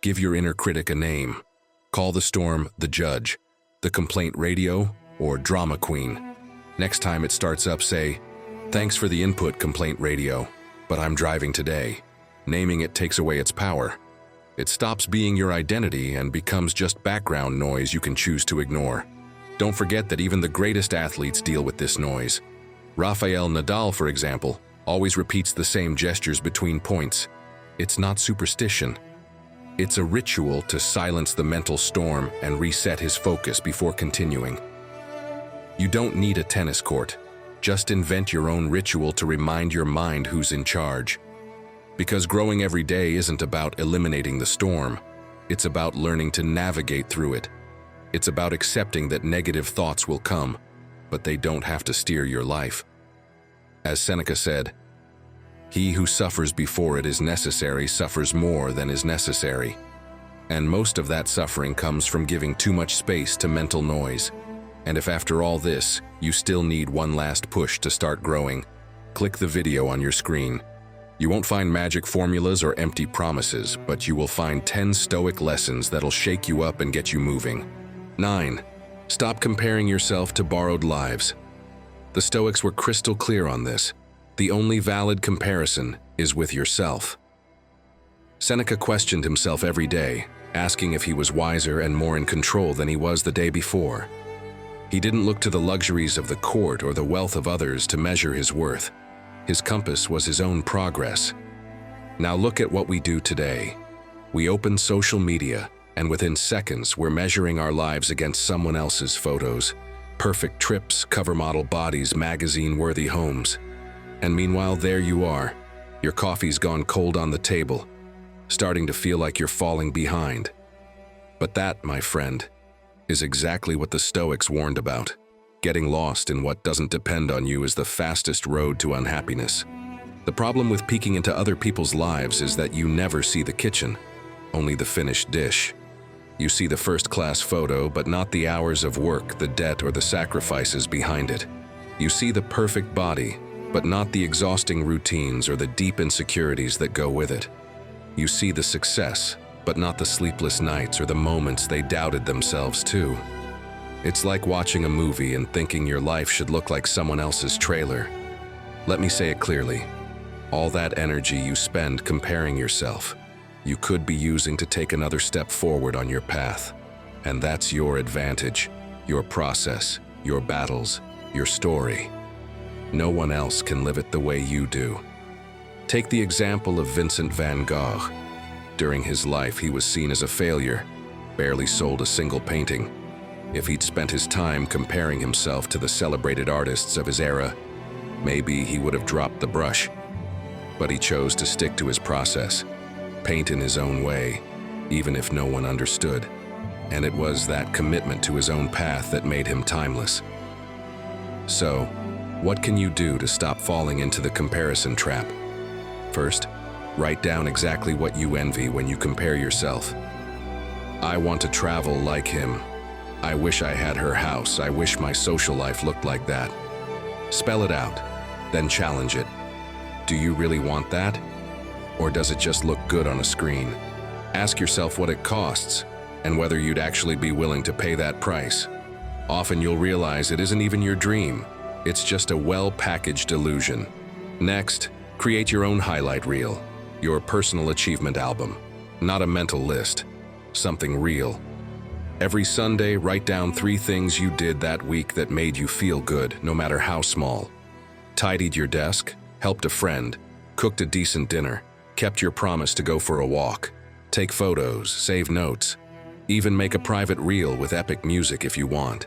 Give your inner critic a name. Call the storm the judge, the complaint radio, or drama queen. Next time it starts up, say, "Thanks for the input, complaint radio, but I'm driving today." Naming it takes away its power. It stops being your identity and becomes just background noise you can choose to ignore. Don't forget that even the greatest athletes deal with this noise. Rafael Nadal, for example, always repeats the same gestures between points. It's not superstition. It's a ritual to silence the mental storm and reset his focus before continuing. You don't need a tennis court. Just invent your own ritual to remind your mind who's in charge. Because growing every day isn't about eliminating the storm. It's about learning to navigate through it. It's about accepting that negative thoughts will come, but they don't have to steer your life. As Seneca said, "He who suffers before it is necessary suffers more than is necessary." And most of that suffering comes from giving too much space to mental noise. And if after all this, you still need one last push to start growing, click the video on your screen. You won't find magic formulas or empty promises, but you will find 10 Stoic lessons that'll shake you up and get you moving. 9. Stop comparing yourself to borrowed lives. The Stoics were crystal clear on this. The only valid comparison is with yourself. Seneca questioned himself every day, asking if he was wiser and more in control than he was the day before. He didn't look to the luxuries of the court or the wealth of others to measure his worth. His compass was his own progress. Now look at what we do today. We open social media, and within seconds we're measuring our lives against someone else's photos. Perfect trips, cover model bodies, magazine-worthy homes. And meanwhile, there you are. Your coffee's gone cold on the table, starting to feel like you're falling behind. But that, my friend, is exactly what the Stoics warned about. Getting lost in what doesn't depend on you is the fastest road to unhappiness. The problem with peeking into other people's lives is that you never see the kitchen, only the finished dish. You see the first-class photo, but not the hours of work, the debt, or the sacrifices behind it. You see the perfect body, but not the exhausting routines or the deep insecurities that go with it. You see the success, but not the sleepless nights or the moments they doubted themselves too. It's like watching a movie and thinking your life should look like someone else's trailer. Let me say it clearly. All that energy you spend comparing yourself, you could be using to take another step forward on your path. And that's your advantage, your process, your battles, your story. No one else can live it the way you do. Take the example of Vincent van Gogh. During his life, he was seen as a failure, barely sold a single painting. If he'd spent his time comparing himself to the celebrated artists of his era, maybe he would have dropped the brush. But he chose to stick to his process, paint in his own way, even if no one understood. And it was that commitment to his own path that made him timeless. So, what can you do to stop falling into the comparison trap? First, write down exactly what you envy when you compare yourself. I want to travel like him. I wish I had her house. I wish my social life looked like that. Spell it out, then challenge it. Do you really want that? Or does it just look good on a screen? Ask yourself what it costs and whether you'd actually be willing to pay that price. Often you'll realize it isn't even your dream. It's just a well-packaged illusion. Next, create your own highlight reel, your personal achievement album. Not a mental list, something real. Every Sunday, write down 3 things you did that week that made you feel good, no matter how small. Tidied your desk, helped a friend, cooked a decent dinner, kept your promise to go for a walk, take photos, save notes, even make a private reel with epic music if you want.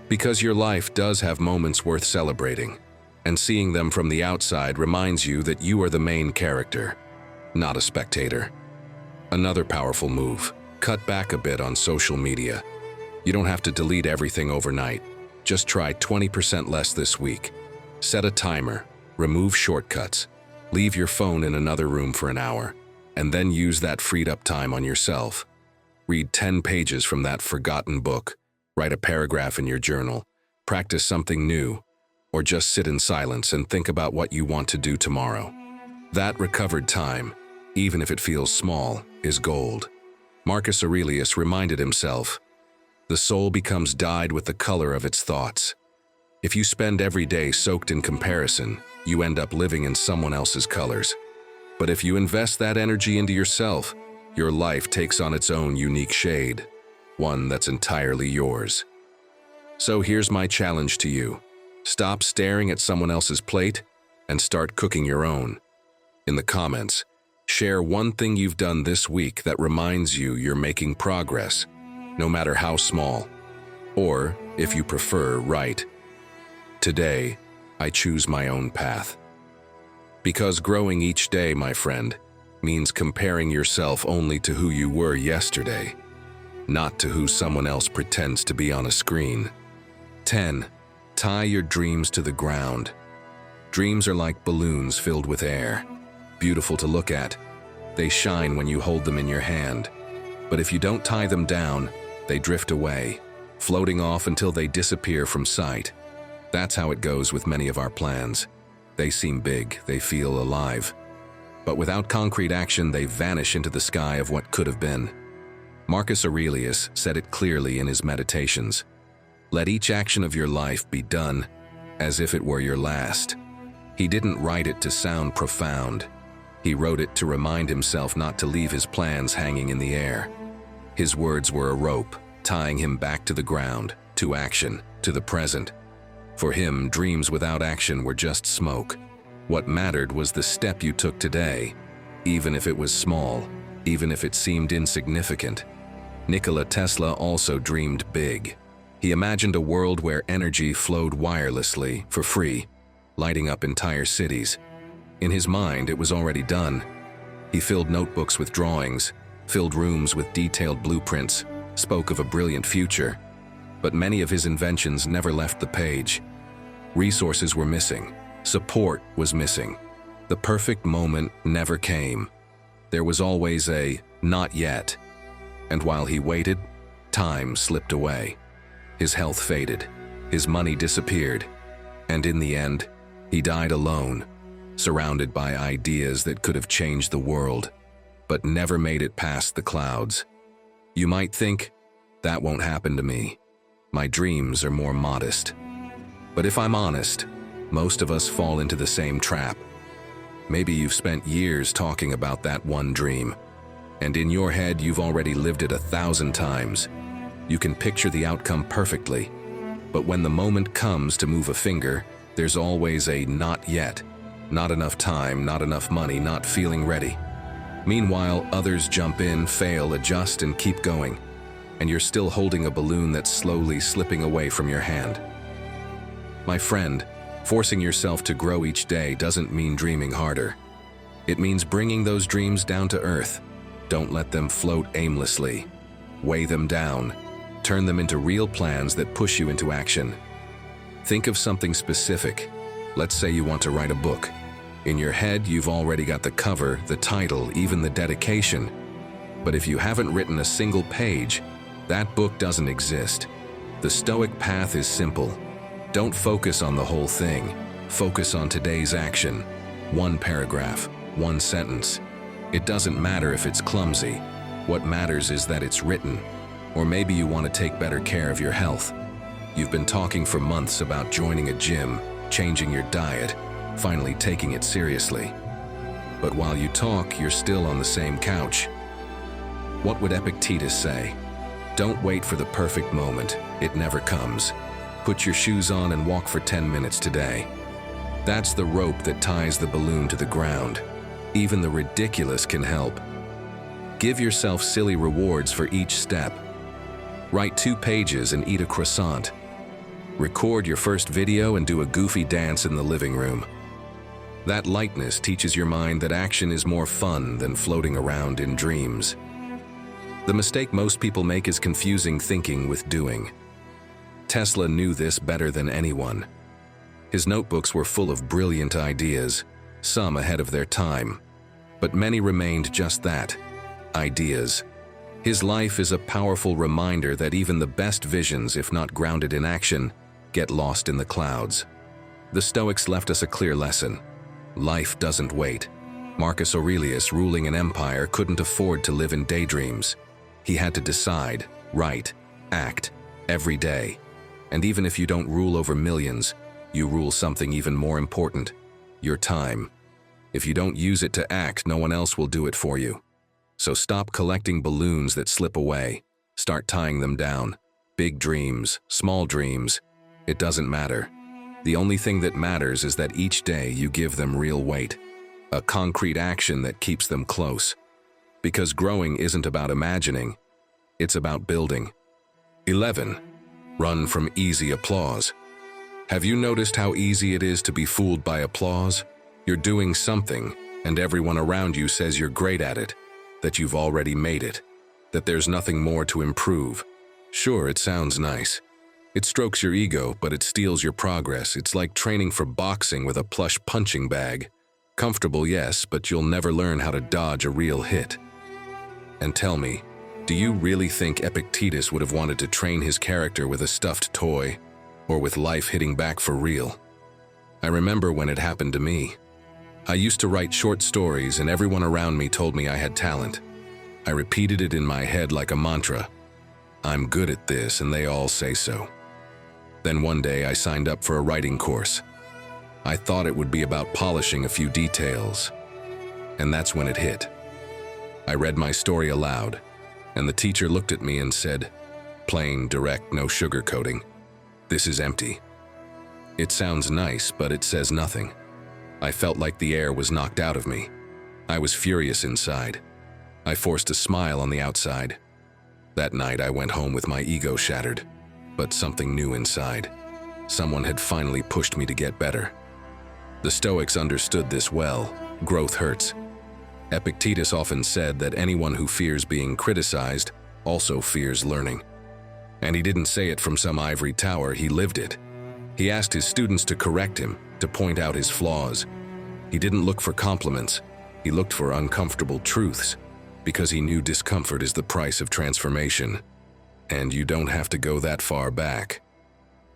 Because your life does have moments worth celebrating, and seeing them from the outside reminds you that you are the main character, not a spectator. Another powerful move, cut back a bit on social media. You don't have to delete everything overnight. Just try 20% less this week. Set a timer, remove shortcuts, leave your phone in another room for an hour, and then use that freed up time on yourself. Read 10 pages from that forgotten book, write a paragraph in your journal, practice something new, or just sit in silence and think about what you want to do tomorrow. That recovered time, even if it feels small, is gold. Marcus Aurelius reminded himself, "The soul becomes dyed with the color of its thoughts." If you spend every day soaked in comparison, you end up living in someone else's colors. But if you invest that energy into yourself, your life takes on its own unique shade, one that's entirely yours. So here's my challenge to you. Stop staring at someone else's plate and start cooking your own. In the comments, share one thing you've done this week that reminds you you're making progress, no matter how small. Or if you prefer, right. Today, I choose my own path. Because growing each day, my friend, means comparing yourself only to who you were yesterday, not to who someone else pretends to be on a screen. 10. Tie your dreams to the ground. Dreams are like balloons filled with air. Beautiful to look at. They shine when you hold them in your hand. But if you don't tie them down, they drift away, floating off until they disappear from sight. That's how it goes with many of our plans. They seem big, they feel alive. But without concrete action, they vanish into the sky of what could have been. Marcus Aurelius said it clearly in his Meditations. Let each action of your life be done as if it were your last. He didn't write it to sound profound. He wrote it to remind himself not to leave his plans hanging in the air. His words were a rope, tying him back to the ground, to action, to the present. For him, dreams without action were just smoke. What mattered was the step you took today, even if it was small, even if it seemed insignificant. Nikola Tesla also dreamed big. He imagined a world where energy flowed wirelessly, for free, lighting up entire cities. In his mind, it was already done. He filled notebooks with drawings, filled rooms with detailed blueprints, spoke of a brilliant future. But many of his inventions never left the page. Resources were missing. Support was missing. The perfect moment never came. There was always a not yet. And while he waited, time slipped away. His health faded. His money disappeared. And in the end, he died alone, surrounded by ideas that could have changed the world, but never made it past the clouds. You might think, that won't happen to me. My dreams are more modest. But if I'm honest, most of us fall into the same trap. Maybe you've spent years talking about that one dream, and in your head you've already lived it 1,000 times. You can picture the outcome perfectly, but when the moment comes to move a finger, there's always a not yet. Not enough time, not enough money, not feeling ready. Meanwhile, others jump in, fail, adjust, and keep going. And you're still holding a balloon that's slowly slipping away from your hand. My friend, forcing yourself to grow each day doesn't mean dreaming harder. It means bringing those dreams down to earth. Don't let them float aimlessly. Weigh them down. Turn them into real plans that push you into action. Think of something specific. Let's say you want to write a book. In your head, you've already got the cover, the title, even the dedication. But if you haven't written a single page, that book doesn't exist. The Stoic path is simple. Don't focus on the whole thing. Focus on today's action. One paragraph, one sentence. It doesn't matter if it's clumsy. What matters is that it's written. Or maybe you want to take better care of your health. You've been talking for months about joining a gym, changing your diet, finally taking it seriously. But while you talk, you're still on the same couch. What would Epictetus say? Don't wait for the perfect moment. It never comes. Put your shoes on and walk for 10 minutes today. That's the rope that ties the balloon to the ground. Even the ridiculous can help. Give yourself silly rewards for each step. Write 2 pages and eat a croissant. Record your first video and do a goofy dance in the living room. That lightness teaches your mind that action is more fun than floating around in dreams. The mistake most people make is confusing thinking with doing. Tesla knew this better than anyone. His notebooks were full of brilliant ideas, some ahead of their time, but many remained just that, ideas. His life is a powerful reminder that even the best visions, if not grounded in action, get lost in the clouds. The Stoics left us a clear lesson. Life doesn't wait. Marcus Aurelius, ruling an empire, couldn't afford to live in daydreams. He had to decide, write, act, every day. And even if you don't rule over millions, you rule something even more important, your time. If you don't use it to act, no one else will do it for you. So stop collecting balloons that slip away. Start tying them down. Big dreams, small dreams, it doesn't matter. The only thing that matters is that each day you give them real weight, a concrete action that keeps them close. Because growing isn't about imagining, it's about building. 11. Run from easy applause. Have you noticed how easy it is to be fooled by applause? You're doing something, and everyone around you says you're great at it, that you've already made it, that there's nothing more to improve. Sure, it sounds nice. It strokes your ego, but it steals your progress. It's like training for boxing with a plush punching bag. Comfortable, yes, but you'll never learn how to dodge a real hit. And tell me, do you really think Epictetus would have wanted to train his character with a stuffed toy, or with life hitting back for real? I remember when it happened to me. I used to write short stories, and everyone around me told me I had talent. I repeated it in my head like a mantra. I'm good at this, and they all say so. Then one day I signed up for a writing course. I thought it would be about polishing a few details. And that's when it hit. I read my story aloud, and the teacher looked at me and said, "Plain, direct, no sugarcoating. This is empty." It sounds nice, but it says nothing. I felt like the air was knocked out of me. I was furious inside. I forced a smile on the outside. That night I went home with my ego shattered, but something new inside. Someone had finally pushed me to get better. The Stoics understood this well. Growth hurts. Epictetus often said that anyone who fears being criticized also fears learning. And he didn't say it from some ivory tower, he lived it. He asked his students to correct him, to point out his flaws. He didn't look for compliments, he looked for uncomfortable truths, because he knew discomfort is the price of transformation. And you don't have to go that far back.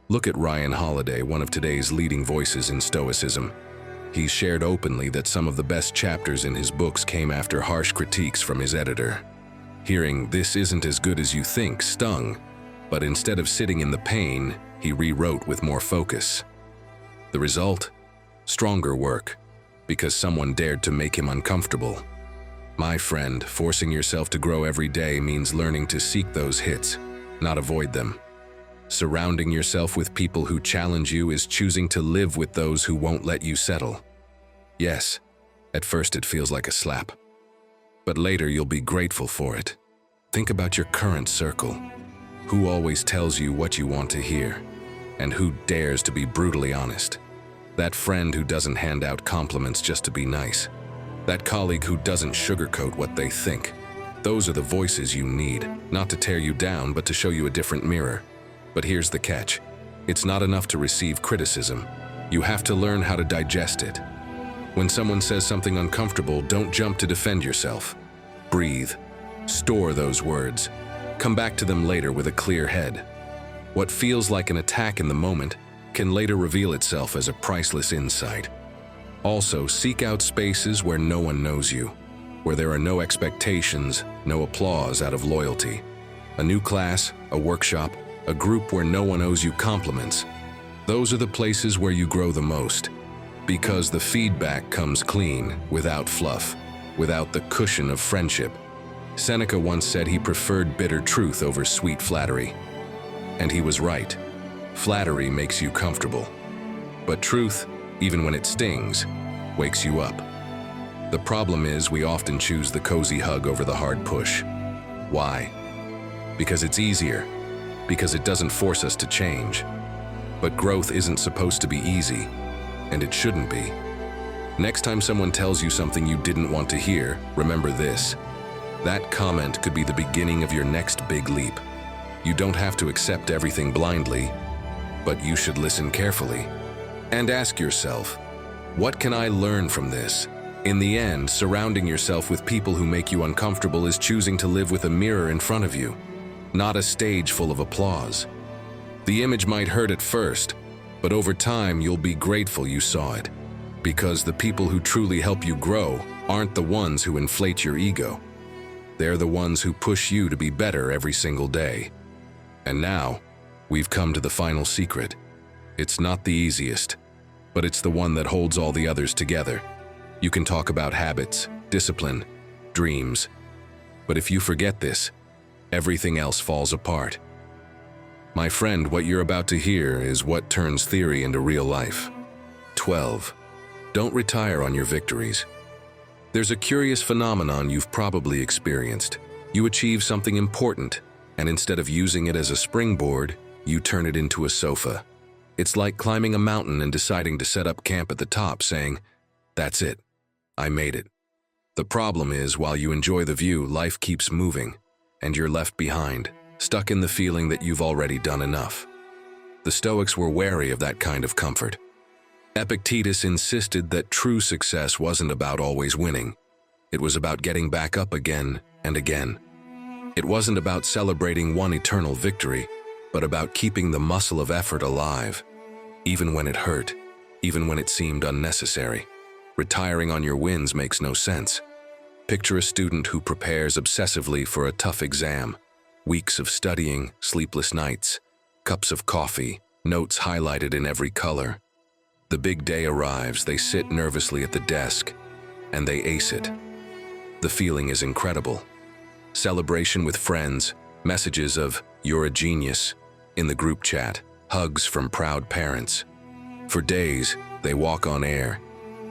Look at Ryan Holiday, one of today's leading voices in Stoicism. He's shared openly that some of the best chapters in his books came after harsh critiques from his editor. Hearing "this isn't as good as you think" stung, but instead of sitting in the pain, he rewrote with more focus. The result? Stronger work, because someone dared to make him uncomfortable. My friend, forcing yourself to grow every day means learning to seek those hits, not avoid them. Surrounding yourself with people who challenge you is choosing to live with those who won't let you settle. Yes, at first it feels like a slap, but later you'll be grateful for it. Think about your current circle. Who always tells you what you want to hear, and who dares to be brutally honest? That friend who doesn't hand out compliments just to be nice. That colleague who doesn't sugarcoat what they think. Those are the voices you need, not to tear you down, but to show you a different mirror. But here's the catch. It's not enough to receive criticism. You have to learn how to digest it. When someone says something uncomfortable, don't jump to defend yourself. Breathe. Store those words. Come back to them later with a clear head. What feels like an attack in the moment can later reveal itself as a priceless insight. Also, seek out spaces where no one knows you, where there are no expectations, no applause out of loyalty. A new class, a workshop, a group where no one owes you compliments. Those are the places where you grow the most, because the feedback comes clean, without fluff, without the cushion of friendship. Seneca once said he preferred bitter truth over sweet flattery. And he was right. Flattery makes you comfortable. But truth, even when it stings, wakes you up. The problem is we often choose the cozy hug over the hard push. Why? Because it's easier. Because it doesn't force us to change. But growth isn't supposed to be easy, and it shouldn't be. Next time someone tells you something you didn't want to hear, remember this. That comment could be the beginning of your next big leap. You don't have to accept everything blindly, but you should listen carefully. And ask yourself, what can I learn from this? In the end, surrounding yourself with people who make you uncomfortable is choosing to live with a mirror in front of you, not a stage full of applause. The image might hurt at first, but over time you'll be grateful you saw it, because the people who truly help you grow aren't the ones who inflate your ego. They're the ones who push you to be better every single day. And now, we've come to the final secret. It's not the easiest, but it's the one that holds all the others together. You can talk about habits, discipline, dreams, but if you forget this, everything else falls apart. My friend, what you're about to hear is what turns theory into real life. 12. Don't retire on your victories. There's a curious phenomenon you've probably experienced. You achieve something important, and instead of using it as a springboard, you turn it into a sofa. It's like climbing a mountain and deciding to set up camp at the top, saying, "That's it. I made it." The problem is, while you enjoy the view, life keeps moving, and you're left behind, stuck in the feeling that you've already done enough. The Stoics were wary of that kind of comfort. Epictetus insisted that true success wasn't about always winning. It was about getting back up again and again. It wasn't about celebrating one eternal victory, but about keeping the muscle of effort alive, even when it hurt, even when it seemed unnecessary. Retiring on your wins makes no sense. Picture a student who prepares obsessively for a tough exam. Weeks of studying, sleepless nights, cups of coffee, notes highlighted in every color. The big day arrives, they sit nervously at the desk, and they ace it. The feeling is incredible. Celebration with friends, messages of "you're a genius" in the group chat, hugs from proud parents. For days, they walk on air,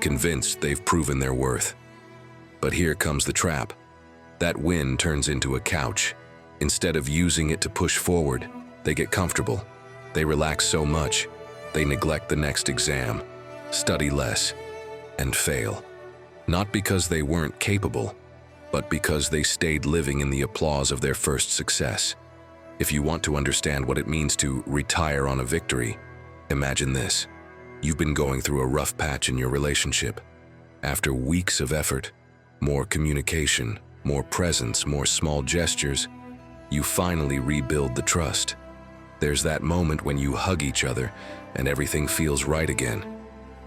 convinced they've proven their worth. But here comes the trap. That win turns into a couch. Instead of using it to push forward, they get comfortable. They relax so much, they neglect the next exam, study less, and fail. Not because they weren't capable, but because they stayed living in the applause of their first success. If you want to understand what it means to retire on a victory, imagine this. You've been going through a rough patch in your relationship. After weeks of effort, more communication, more presence, more small gestures, you finally rebuild the trust. There's that moment when you hug each other and everything feels right again.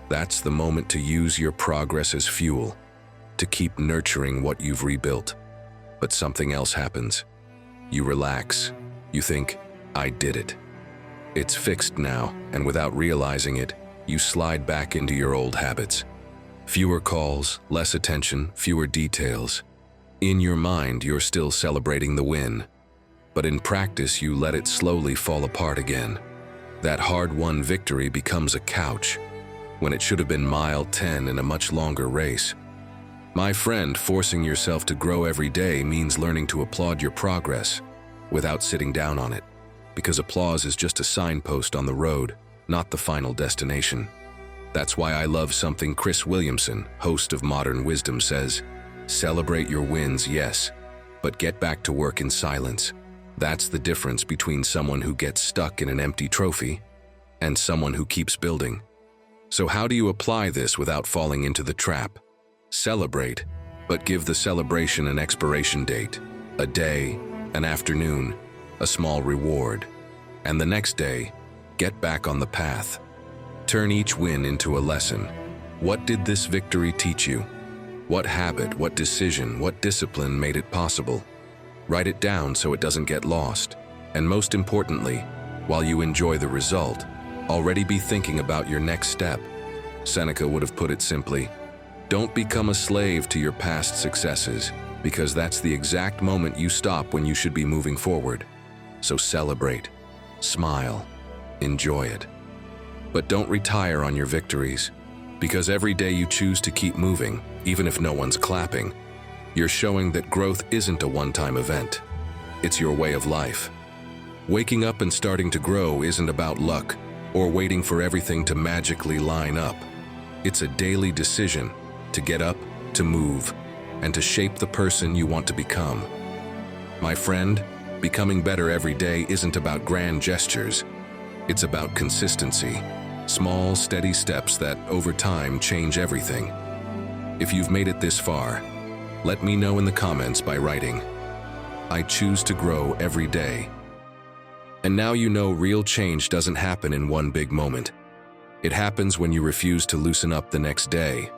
That's the moment to use your progress as fuel, to keep nurturing what you've rebuilt. But something else happens. You relax. You think, "I did it. It's fixed now," and without realizing it, you slide back into your old habits. Fewer calls, less attention, fewer details. In your mind, you're still celebrating the win. But in practice, you let it slowly fall apart again. That hard-won victory becomes a couch, when it should have been mile 10 in a much longer race. My friend, forcing yourself to grow every day means learning to applaud your progress without sitting down on it, because applause is just a signpost on the road, not the final destination. That's why I love something Chris Williamson, host of Modern Wisdom, says: "Celebrate your wins, yes, but get back to work in silence." That's the difference between someone who gets stuck in an empty trophy and someone who keeps building. So how do you apply this without falling into the trap? Celebrate, but give the celebration an expiration date, a day, an afternoon, a small reward. And the next day, get back on the path. Turn each win into a lesson. What did this victory teach you? What habit, what decision, what discipline made it possible? Write it down so it doesn't get lost. And most importantly, while you enjoy the result, already be thinking about your next step. Seneca would have put it simply: don't become a slave to your past successes, because that's the exact moment you stop when you should be moving forward. So celebrate, smile, enjoy it. But don't retire on your victories, because every day you choose to keep moving, even if no one's clapping, you're showing that growth isn't a one-time event. It's your way of life. Waking up and starting to grow isn't about luck or waiting for everything to magically line up. It's a daily decision to get up, to move, and to shape the person you want to become. My friend, becoming better every day isn't about grand gestures. It's about consistency, small, steady steps that, over time, change everything. If you've made it this far, let me know in the comments by writing, "I choose to grow every day." And now you know real change doesn't happen in one big moment. It happens when you refuse to loosen up the next day.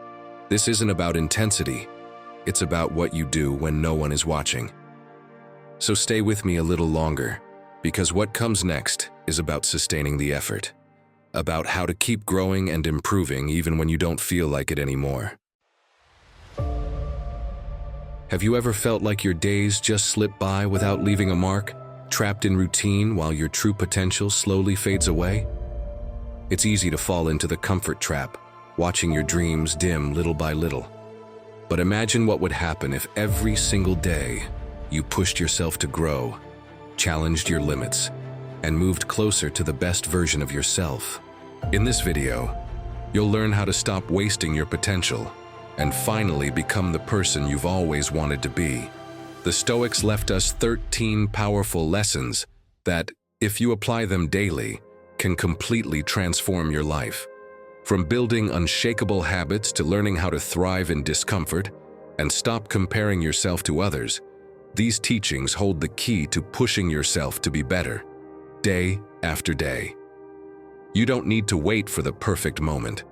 This isn't about intensity. It's about what you do when no one is watching. So stay with me a little longer, because what comes next is about sustaining the effort, about how to keep growing and improving even when you don't feel like it anymore. Have you ever felt like your days just slip by without leaving a mark, trapped in routine while your true potential slowly fades away? It's easy to fall into the comfort trap, watching your dreams dim little by little. But imagine what would happen if every single day you pushed yourself to grow, challenged your limits, and moved closer to the best version of yourself. In this video, you'll learn how to stop wasting your potential and finally become the person you've always wanted to be. The Stoics left us 13 powerful lessons that, if you apply them daily, can completely transform your life. From building unshakable habits to learning how to thrive in discomfort and stop comparing yourself to others, these teachings hold the key to pushing yourself to be better, day after day. You don't need to wait for the perfect moment.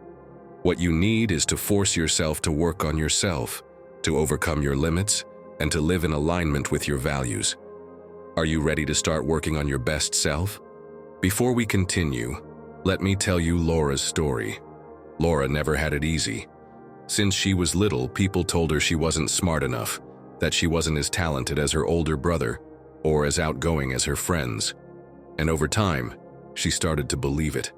What you need is to force yourself to work on yourself, to overcome your limits, and to live in alignment with your values. Are you ready to start working on your best self? Before we continue, let me tell you Laura's story. Laura never had it easy. Since she was little, people told her she wasn't smart enough, that she wasn't as talented as her older brother, or as outgoing as her friends. And over time, she started to believe it.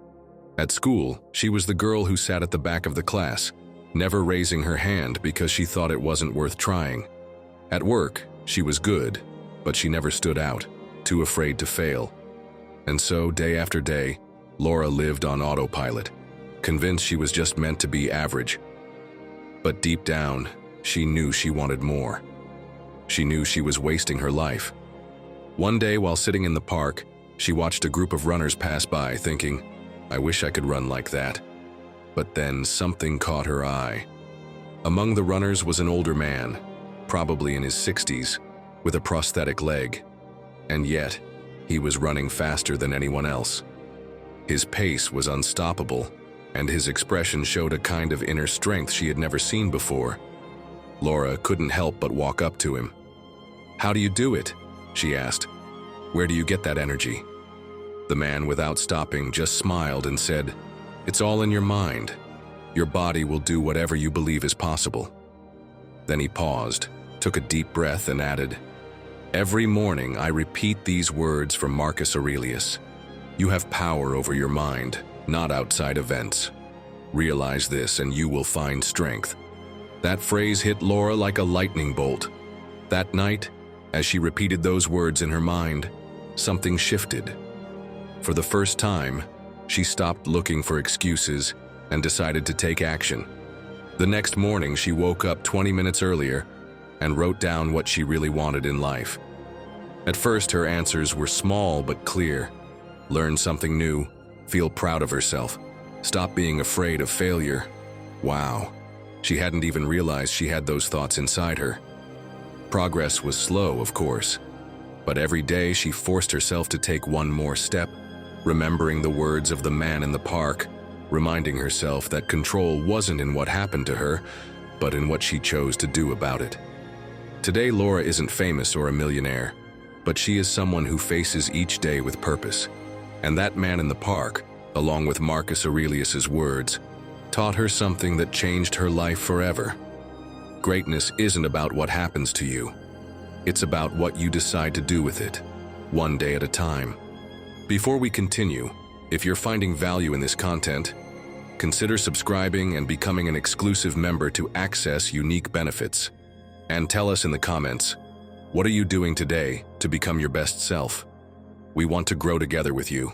At school, she was the girl who sat at the back of the class, never raising her hand because she thought it wasn't worth trying. At work, she was good, but she never stood out, too afraid to fail. And so, day after day, Laura lived on autopilot, convinced she was just meant to be average. But deep down, she knew she wanted more. She knew she was wasting her life. One day, while sitting in the park, she watched a group of runners pass by, thinking, "I wish I could run like that." But then something caught her eye. Among the runners was an older man, probably in his 60s, with a prosthetic leg. And yet, he was running faster than anyone else. His pace was unstoppable, and his expression showed a kind of inner strength she had never seen before. Laura couldn't help but walk up to him. "How do you do it?" she asked. "Where do you get that energy?" The man, without stopping, just smiled and said, "It's all in your mind. Your body will do whatever you believe is possible." Then he paused, took a deep breath, and added, "Every morning I repeat these words from Marcus Aurelius. You have power over your mind, not outside events. Realize this and you will find strength." That phrase hit Laura like a lightning bolt. That night, as she repeated those words in her mind, something shifted. For the first time, she stopped looking for excuses and decided to take action. The next morning, she woke up 20 minutes earlier and wrote down what she really wanted in life. At first, her answers were small but clear. Learn something new, feel proud of herself, stop being afraid of failure. Wow, she hadn't even realized she had those thoughts inside her. Progress was slow, of course, but every day she forced herself to take one more step, remembering the words of the man in the park, reminding herself that control wasn't in what happened to her, but in what she chose to do about it. Today, Laura isn't famous or a millionaire, but she is someone who faces each day with purpose. And that man in the park, along with Marcus Aurelius's words, taught her something that changed her life forever. Greatness isn't about what happens to you. It's about what you decide to do with it, one day at a time. Before we continue, if you're finding value in this content, consider subscribing and becoming an exclusive member to access unique benefits. And tell us in the comments, what are you doing today to become your best self? We want to grow together with you.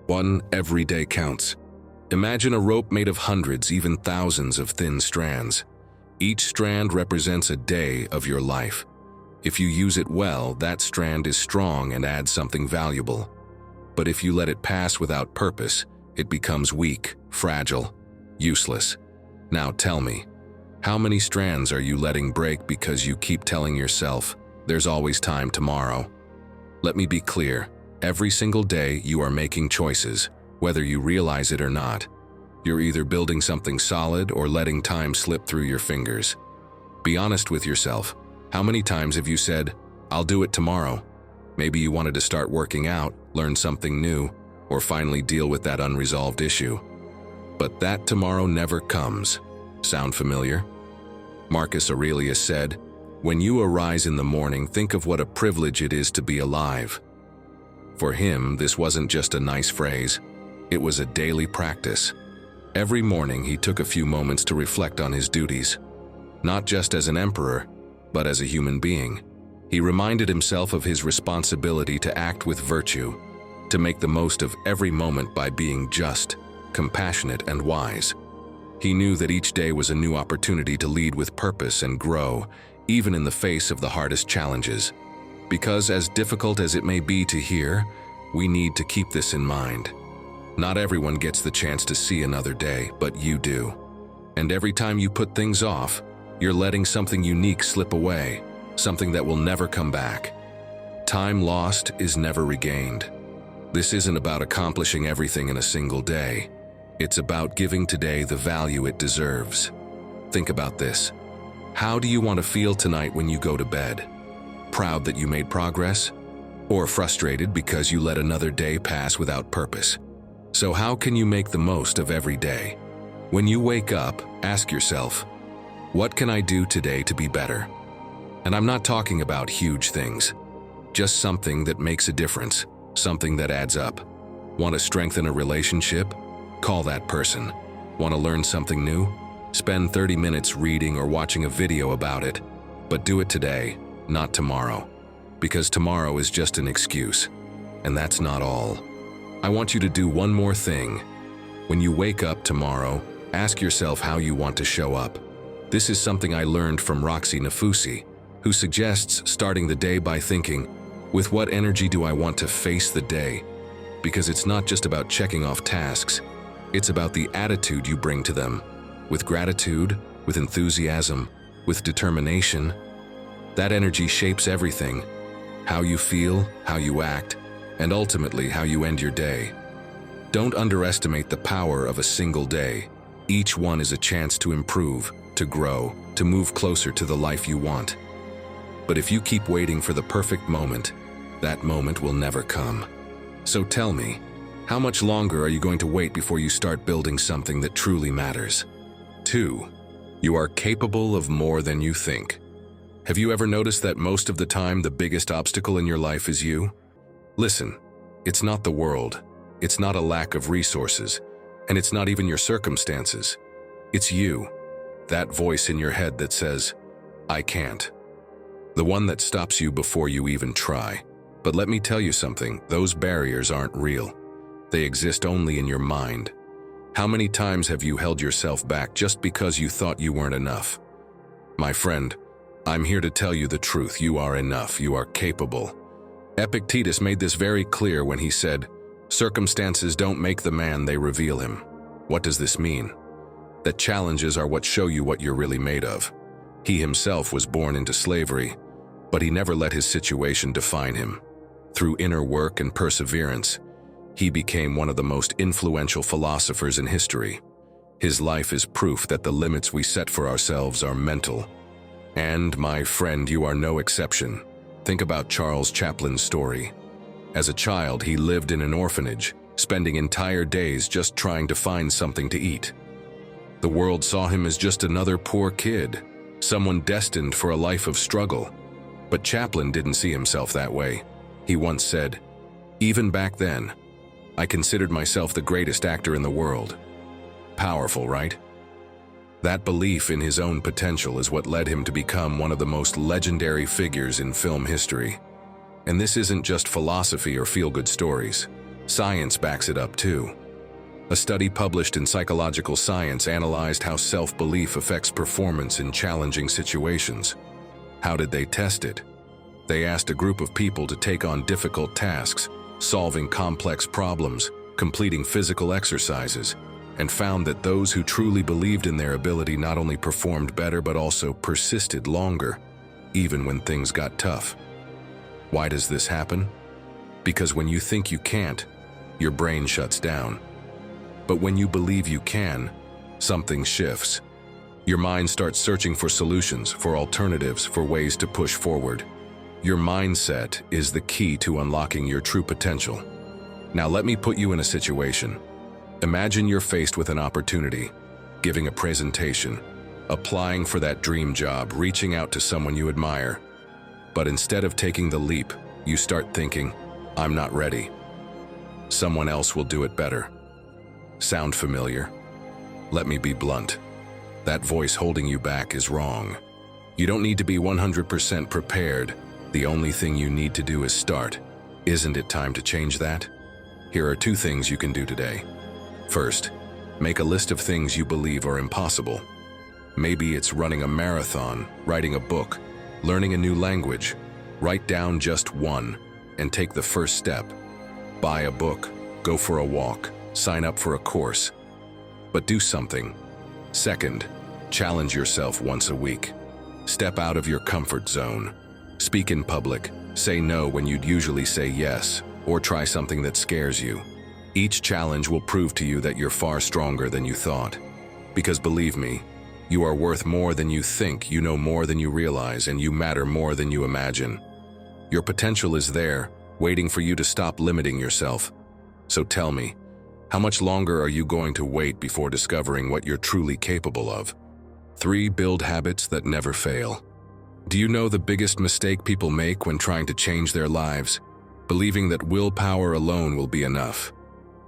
One every day counts. Imagine a rope made of hundreds, even thousands of thin strands. Each strand represents a day of your life. If you use it well, that strand is strong and adds something valuable. But if you let it pass without purpose, it becomes weak, fragile, useless. Now tell me, how many strands are you letting break because you keep telling yourself, "There's always time tomorrow"? Let me be clear, every single day you are making choices, whether you realize it or not. You're either building something solid or letting time slip through your fingers. Be honest with yourself. How many times have you said, "I'll do it tomorrow"? Maybe you wanted to start working out, learn something new, or finally deal with that unresolved issue. But that tomorrow never comes. Sound familiar? Marcus Aurelius said, "When you arise in the morning, think of what a privilege it is to be alive." For him, this wasn't just a nice phrase. It was a daily practice. Every morning, he took a few moments to reflect on his duties. Not just as an emperor, but as a human being. He reminded himself of his responsibility to act with virtue, to make the most of every moment by being just, compassionate, and wise. He knew that each day was a new opportunity to lead with purpose and grow, even in the face of the hardest challenges. Because as difficult as it may be to hear, we need to keep this in mind. Not everyone gets the chance to see another day, but you do. And every time you put things off, you're letting something unique slip away, something that will never come back. Time lost is never regained. This isn't about accomplishing everything in a single day. It's about giving today the value it deserves. Think about this. How do you want to feel tonight when you go to bed? Proud that you made progress? Or frustrated because you let another day pass without purpose? So how can you make the most of every day? When you wake up, ask yourself, what can I do today to be better? And I'm not talking about huge things. Just something that makes a difference, something that adds up. Want to strengthen a relationship? Call that person. Want to learn something new? Spend 30 minutes reading or watching a video about it. But do it today, not tomorrow. Because tomorrow is just an excuse. And that's not all. I want you to do one more thing. When you wake up tomorrow, ask yourself how you want to show up. This is something I learned from Roxy Nafusi, who suggests starting the day by thinking, with what energy do I want to face the day? Because it's not just about checking off tasks, it's about the attitude you bring to them. With gratitude, with enthusiasm, with determination. That energy shapes everything. How you feel, how you act, and ultimately how you end your day. Don't underestimate the power of a single day. Each one is a chance to improve, to grow, to move closer to the life you want. But if you keep waiting for the perfect moment, that moment will never come. So tell me, how much longer are you going to wait before you start building something that truly matters? 2. You are capable of more than you think. Have you ever noticed that most of the time the biggest obstacle in your life is you? Listen, it's not the world, it's not a lack of resources, and it's not even your circumstances. It's you, that voice in your head that says, I can't. The one that stops you before you even try. But let me tell you something, those barriers aren't real. They exist only in your mind. How many times have you held yourself back just because you thought you weren't enough? My friend, I'm here to tell you the truth. You are enough. You are capable. Epictetus made this very clear when he said, circumstances don't make the man, they reveal him. What does this mean? That challenges are what show you what you're really made of. He himself was born into slavery, but he never let his situation define him. Through inner work and perseverance, he became one of the most influential philosophers in history. His life is proof that the limits we set for ourselves are mental. And, my friend, you are no exception. Think about Charles Chaplin's story. As a child, he lived in an orphanage, spending entire days just trying to find something to eat. The world saw him as just another poor kid, someone destined for a life of struggle. But Chaplin didn't see himself that way. He once said, even back then, I considered myself the greatest actor in the world. Powerful, right? That belief in his own potential is what led him to become one of the most legendary figures in film history. And this isn't just philosophy or feel-good stories. Science backs it up too. A study published in Psychological Science analyzed how self-belief affects performance in challenging situations. How did they test it? They asked a group of people to take on difficult tasks, solving complex problems, completing physical exercises, and found that those who truly believed in their ability not only performed better but also persisted longer, even when things got tough. Why does this happen? Because when you think you can't, your brain shuts down. But when you believe you can, something shifts. Your mind starts searching for solutions, for alternatives, for ways to push forward. Your mindset is the key to unlocking your true potential. Now let me put you in a situation. Imagine you're faced with an opportunity, giving a presentation, applying for that dream job, reaching out to someone you admire. But instead of taking the leap, you start thinking, I'm not ready. Someone else will do it better. Sound familiar? Let me be blunt. That voice holding you back is wrong. You don't need to be 100% prepared. The only thing you need to do is start. Isn't it time to change that? Here are 2 things you can do today. First, make a list of things you believe are impossible. Maybe it's running a marathon, writing a book, learning a new language. Write down just one and take the first step. Buy a book, go for a walk, sign up for a course. But do something. Second, challenge yourself once a week. Step out of your comfort zone. Speak in public, say no when you'd usually say yes, or try something that scares you. Each challenge will prove to you that you're far stronger than you thought. Because believe me, you are worth more than you think, you know more than you realize, and you matter more than you imagine. Your potential is there, waiting for you to stop limiting yourself. So tell me, how much longer are you going to wait before discovering what you're truly capable of? 3. Build habits that never fail. Do you know the biggest mistake people make when trying to change their lives? Believing that willpower alone will be enough.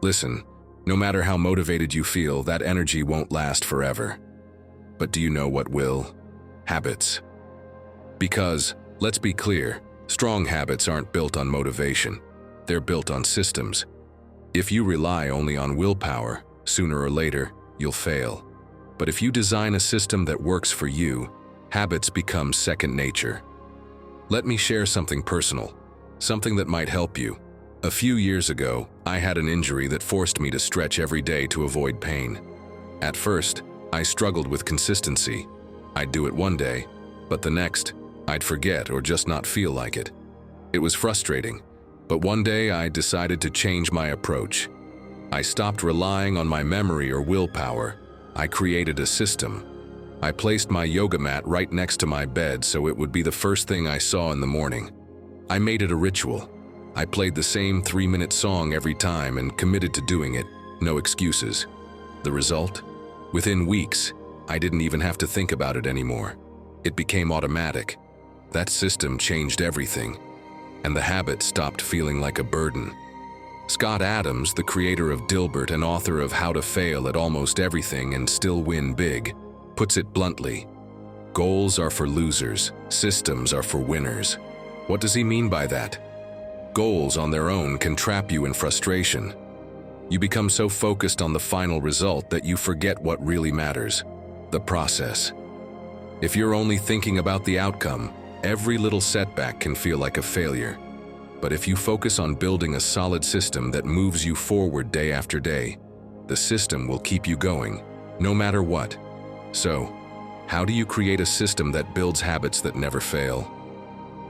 Listen, no matter how motivated you feel, that energy won't last forever. But do you know what will? Habits. Because, let's be clear, strong habits aren't built on motivation. They're built on systems. If you rely only on willpower, sooner or later, you'll fail. But if you design a system that works for you, habits become second nature. Let me share something personal, something that might help you. A few years ago, I had an injury that forced me to stretch every day to avoid pain. At first, I struggled with consistency. I'd do it one day, but the next, I'd forget or just not feel like it. It was frustrating, but one day I decided to change my approach. I stopped relying on my memory or willpower. I created a system. I placed my yoga mat right next to my bed so it would be the first thing I saw in the morning. I made it a ritual. I played the same 3-minute song every time and committed to doing it, no excuses. The result? Within weeks, I didn't even have to think about it anymore. It became automatic. That system changed everything, and the habit stopped feeling like a burden. Scott Adams, the creator of Dilbert and author of How to Fail at Almost Everything and Still Win Big, puts it bluntly: goals are for losers, systems are for winners. What does he mean by that? Goals on their own can trap you in frustration. You become so focused on the final result that you forget what really matters: the process. If you're only thinking about the outcome, every little setback can feel like a failure. But if you focus on building a solid system that moves you forward day after day, the system will keep you going, no matter what. So, how do you create a system that builds habits that never fail?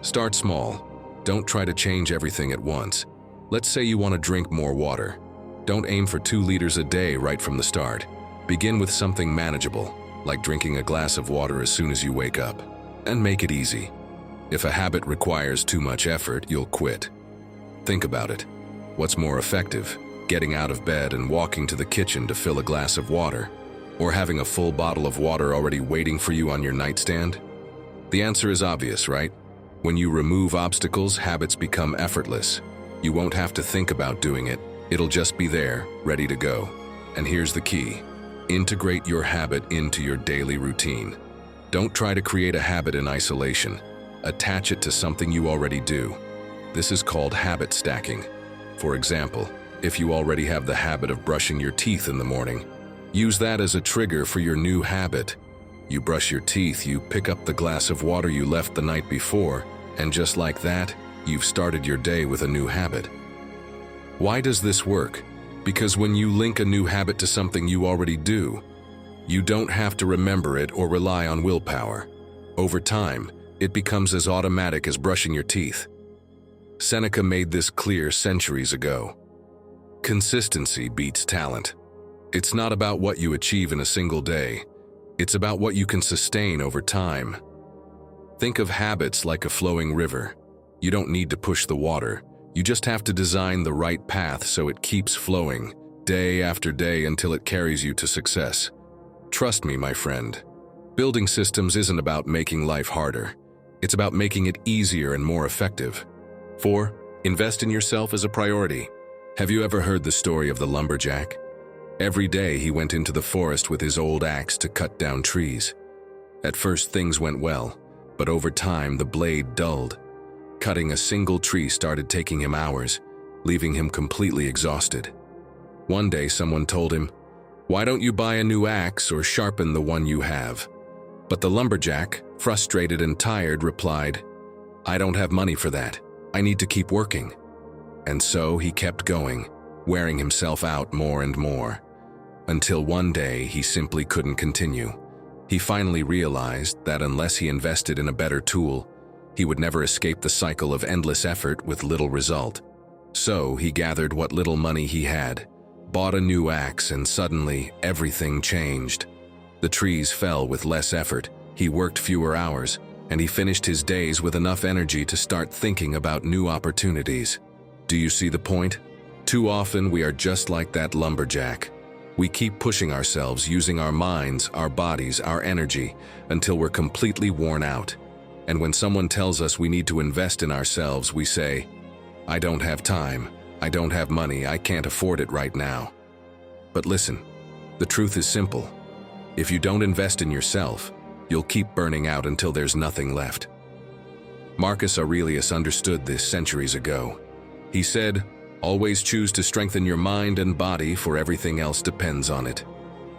Start small. Don't try to change everything at once. Let's say you want to drink more water. Don't aim for 2 liters a day right from the start. Begin with something manageable, like drinking a glass of water as soon as you wake up, and make it easy. If a habit requires too much effort, you'll quit. Think about it. What's more effective, getting out of bed and walking to the kitchen to fill a glass of water, or having a full bottle of water already waiting for you on your nightstand? The answer is obvious, right? When you remove obstacles, habits become effortless. You won't have to think about doing it. It'll just be there, ready to go. And here's the key: integrate your habit into your daily routine. Don't try to create a habit in isolation. Attach it to something you already do. This is called habit stacking. For example, if you already have the habit of brushing your teeth in the morning, use that as a trigger for your new habit. You brush your teeth, you pick up the glass of water you left the night before, and just like that, you've started your day with a new habit. Why does this work? Because when you link a new habit to something you already do, you don't have to remember it or rely on willpower. Over time, it becomes as automatic as brushing your teeth. Seneca made this clear centuries ago. Consistency beats talent. It's not about what you achieve in a single day. It's about what you can sustain over time. Think of habits like a flowing river. You don't need to push the water. You just have to design the right path so it keeps flowing, day after day, until it carries you to success. Trust me, my friend. Building systems isn't about making life harder. It's about making it easier and more effective. 4. Invest in yourself as a priority. Have you ever heard the story of the lumberjack? Every day he went into the forest with his old axe to cut down trees. At first things went well, but over time the blade dulled. Cutting a single tree started taking him hours. leaving him completely exhausted. One day someone told him, "Why don't you buy a new axe or sharpen the one you have?" But the lumberjack, frustrated and tired, replied, "I don't have money for that. I need to keep working." And so he kept going, wearing himself out more and more, until one day he simply couldn't continue. He finally realized that unless he invested in a better tool, he would never escape the cycle of endless effort with little result. So he gathered what little money he had, bought a new axe, and suddenly everything changed. The trees fell with less effort, he worked fewer hours, and he finished his days with enough energy to start thinking about new opportunities. Do you see the point? Too often we are just like that lumberjack. We keep pushing ourselves, using our minds, our bodies, our energy, until we're completely worn out. And when someone tells us we need to invest in ourselves, we say, "I don't have time, I don't have money, I can't afford it right now." But listen, the truth is simple. If you don't invest in yourself, you'll keep burning out until there's nothing left. Marcus Aurelius understood this centuries ago. He said, "Always choose to strengthen your mind and body, for everything else depends on it."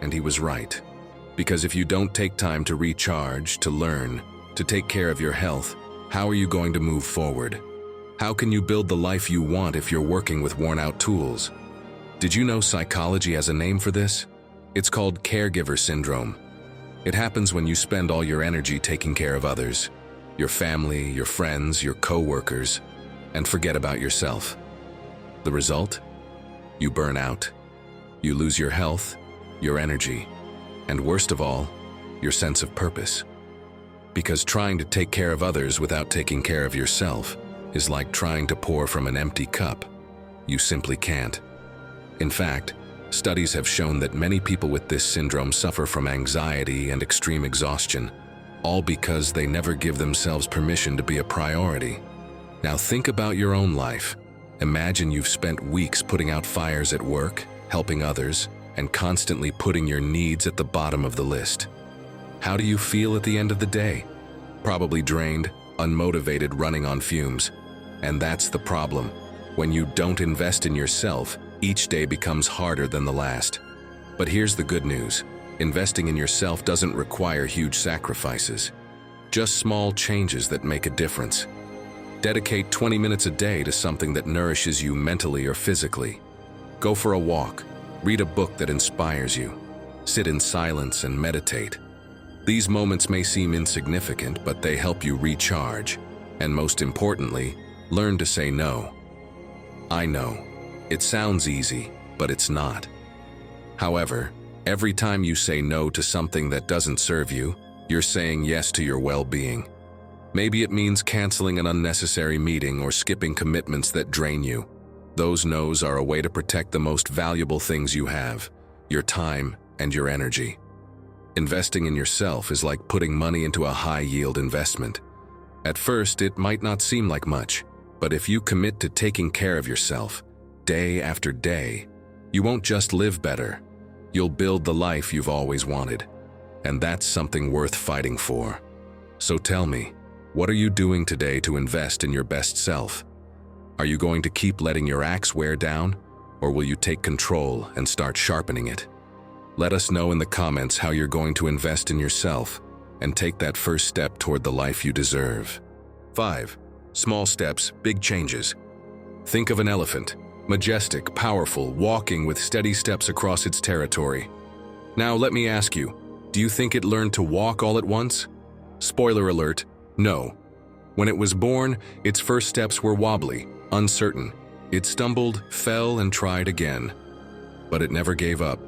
And he was right. Because if you don't take time to recharge, to learn, to take care of your health, how are you going to move forward? How can you build the life you want if you're working with worn-out tools? Did you know psychology has a name for this? It's called caregiver syndrome. It happens when you spend all your energy taking care of others, your family, your friends, your co-workers, and forget about yourself. The result? You burn out. You lose your health, your energy, and worst of all, your sense of purpose. Because trying to take care of others without taking care of yourself is like trying to pour from an empty cup. You simply can't. In fact, studies have shown that many people with this syndrome suffer from anxiety and extreme exhaustion, all because they never give themselves permission to be a priority. Now think about your own life. Imagine you've spent weeks putting out fires at work, helping others, and constantly putting your needs at the bottom of the list. How do you feel at the end of the day? Probably drained, unmotivated, running on fumes. And that's the problem. When you don't invest in yourself, each day becomes harder than the last. But here's the good news. Investing in yourself doesn't require huge sacrifices. Just small changes that make a difference. Dedicate 20 minutes a day to something that nourishes you mentally or physically. Go for a walk. Read a book that inspires you. Sit in silence and meditate. These moments may seem insignificant, but they help you recharge. And most importantly, learn to say no. I know, it sounds easy, but it's not. However, every time you say no to something that doesn't serve you, you're saying yes to your well-being. Maybe it means canceling an unnecessary meeting or skipping commitments that drain you. Those no's are a way to protect the most valuable things you have, your time and your energy. Investing in yourself is like putting money into a high-yield investment. At first, it might not seem like much, but if you commit to taking care of yourself, day after day, you won't just live better, you'll build the life you've always wanted. And that's something worth fighting for. So tell me, what are you doing today to invest in your best self? Are you going to keep letting your axe wear down, or will you take control and start sharpening it? Let us know in the comments how you're going to invest in yourself and take that first step toward the life you deserve. 5. Small steps, big changes. Think of an elephant, majestic, powerful, walking with steady steps across its territory. Now let me ask you, do you think it learned to walk all at once? Spoiler alert, no. When it was born, its first steps were wobbly, uncertain. It stumbled, fell, and tried again. But it never gave up.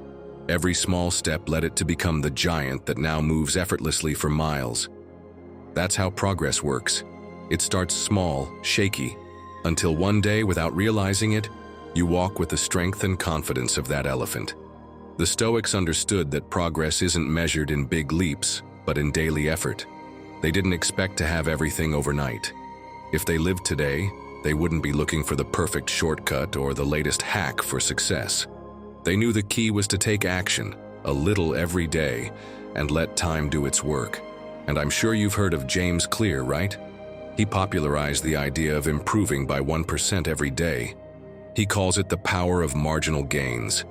Every small step led it to become the giant that now moves effortlessly for miles. That's how progress works. It starts small, shaky, until one day, without realizing it, you walk with the strength and confidence of that elephant. The Stoics understood that progress isn't measured in big leaps, but in daily effort. They didn't expect to have everything overnight. If they lived today, they wouldn't be looking for the perfect shortcut or the latest hack for success. They knew the key was to take action, a little every day, and let time do its work. And I'm sure you've heard of James Clear, right? He popularized the idea of improving by 1% every day. He calls it the power of marginal gains.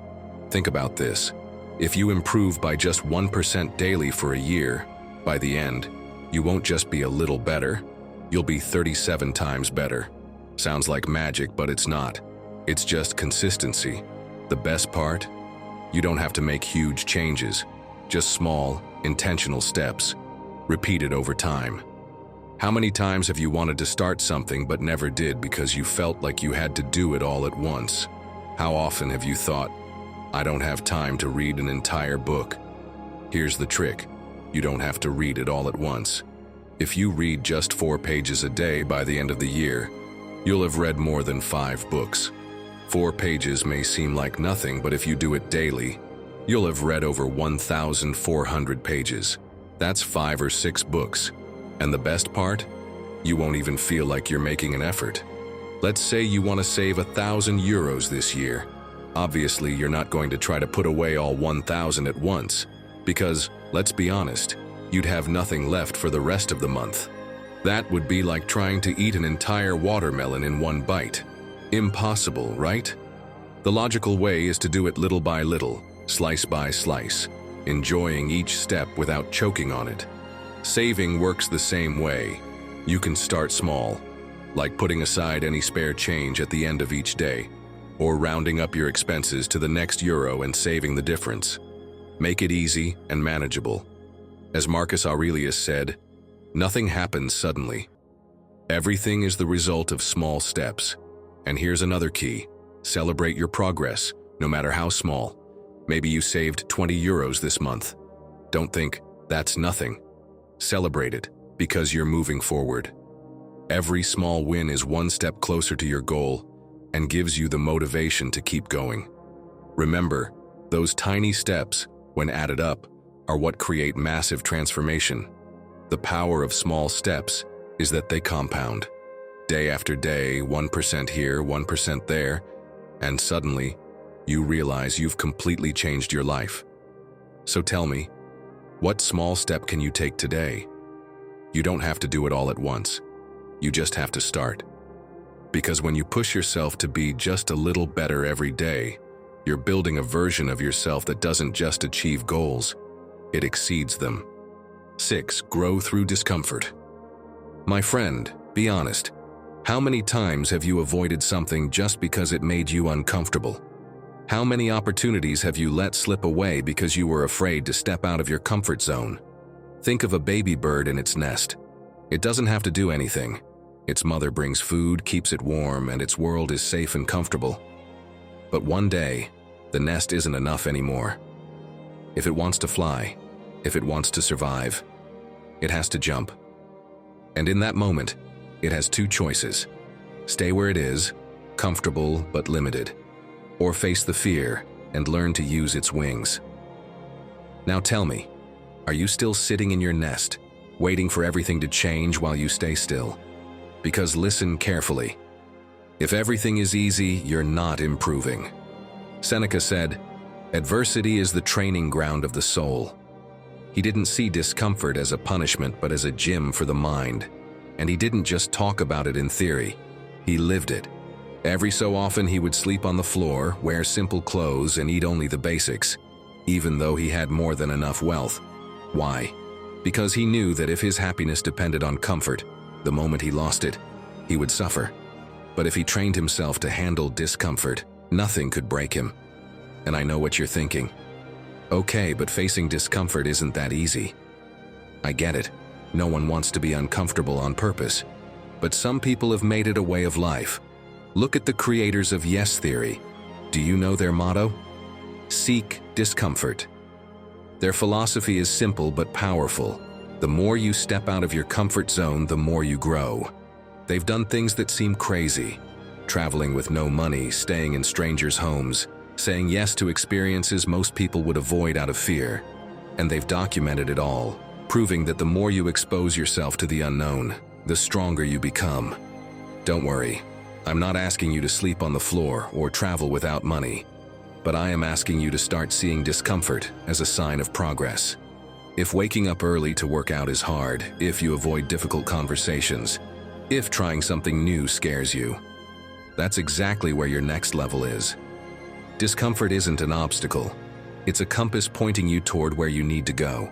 Think about this. If you improve by just 1% daily for a year, by the end, you won't just be a little better, you'll be 37 times better. Sounds like magic, but it's not. It's just consistency. The best part? You don't have to make huge changes, just small, intentional steps, repeated over time. How many times have you wanted to start something but never did because you felt like you had to do it all at once? How often have you thought, I don't have time to read an entire book? Here's the trick. You don't have to read it all at once. If you read just 4 pages a day by the end of the year, you'll have read more than 5 books. 4 pages may seem like nothing, but if you do it daily, you'll have read over 1,400 pages. That's 5 or 6 books. And the best part? You won't even feel like you're making an effort. Let's say you want to save €1,000 this year. Obviously, you're not going to try to put away all 1,000 at once, because, let's be honest, you'd have nothing left for the rest of the month. That would be like trying to eat an entire watermelon in one bite. Impossible, right? The logical way is to do it little by little, slice by slice, enjoying each step without choking on it. Saving works the same way. You can start small, like putting aside any spare change at the end of each day, or rounding up your expenses to the next euro and saving the difference. Make it easy and manageable. As Marcus Aurelius said, nothing happens suddenly. Everything is the result of small steps. And here's another key. Celebrate your progress, no matter how small. Maybe you saved €20 this month. Don't think, that's nothing. Celebrate it, because you're moving forward. Every small win is one step closer to your goal and gives you the motivation to keep going. Remember, those tiny steps, when added up, are what create massive transformation. The power of small steps is that they compound. Day after day, 1% here, 1% there, and suddenly, you realize you've completely changed your life. So tell me, what small step can you take today? You don't have to do it all at once. You just have to start. Because when you push yourself to be just a little better every day, you're building a version of yourself that doesn't just achieve goals, it exceeds them. 6. Grow through discomfort. My friend, be honest. How many times have you avoided something just because it made you uncomfortable? How many opportunities have you let slip away because you were afraid to step out of your comfort zone? Think of a baby bird in its nest. It doesn't have to do anything. Its mother brings food, keeps it warm, and its world is safe and comfortable. But one day, the nest isn't enough anymore. If it wants to fly, if it wants to survive, it has to jump. And in that moment, it has 2 choices. Stay where it is, comfortable but limited, or face the fear and learn to use its wings. Now tell me, are you still sitting in your nest, waiting for everything to change while you stay still? Because listen carefully. If everything is easy, you're not improving. Seneca said, "Adversity is the training ground of the soul." He didn't see discomfort as a punishment but as a gym for the mind. And he didn't just talk about it in theory, he lived it. Every so often he would sleep on the floor, wear simple clothes, and eat only the basics, even though he had more than enough wealth. Why? Because he knew that if his happiness depended on comfort, the moment he lost it, he would suffer. But if he trained himself to handle discomfort, nothing could break him. And I know what you're thinking. Okay, but facing discomfort isn't that easy. I get it. No one wants to be uncomfortable on purpose. But some people have made it a way of life. Look at the creators of yes theory. Do you know their motto? Seek discomfort. Their philosophy is simple but powerful. The more you step out of your comfort zone, the more you grow. They've done things that seem crazy. Traveling with no money, staying in strangers' homes, saying yes to experiences most people would avoid out of fear. And they've documented it all, proving that the more you expose yourself to the unknown, the stronger you become. Don't worry, I'm not asking you to sleep on the floor or travel without money, but I am asking you to start seeing discomfort as a sign of progress. If waking up early to work out is hard, if you avoid difficult conversations, if trying something new scares you, That's exactly where your next level is. Discomfort isn't an obstacle. It's a compass pointing you toward where you need to go.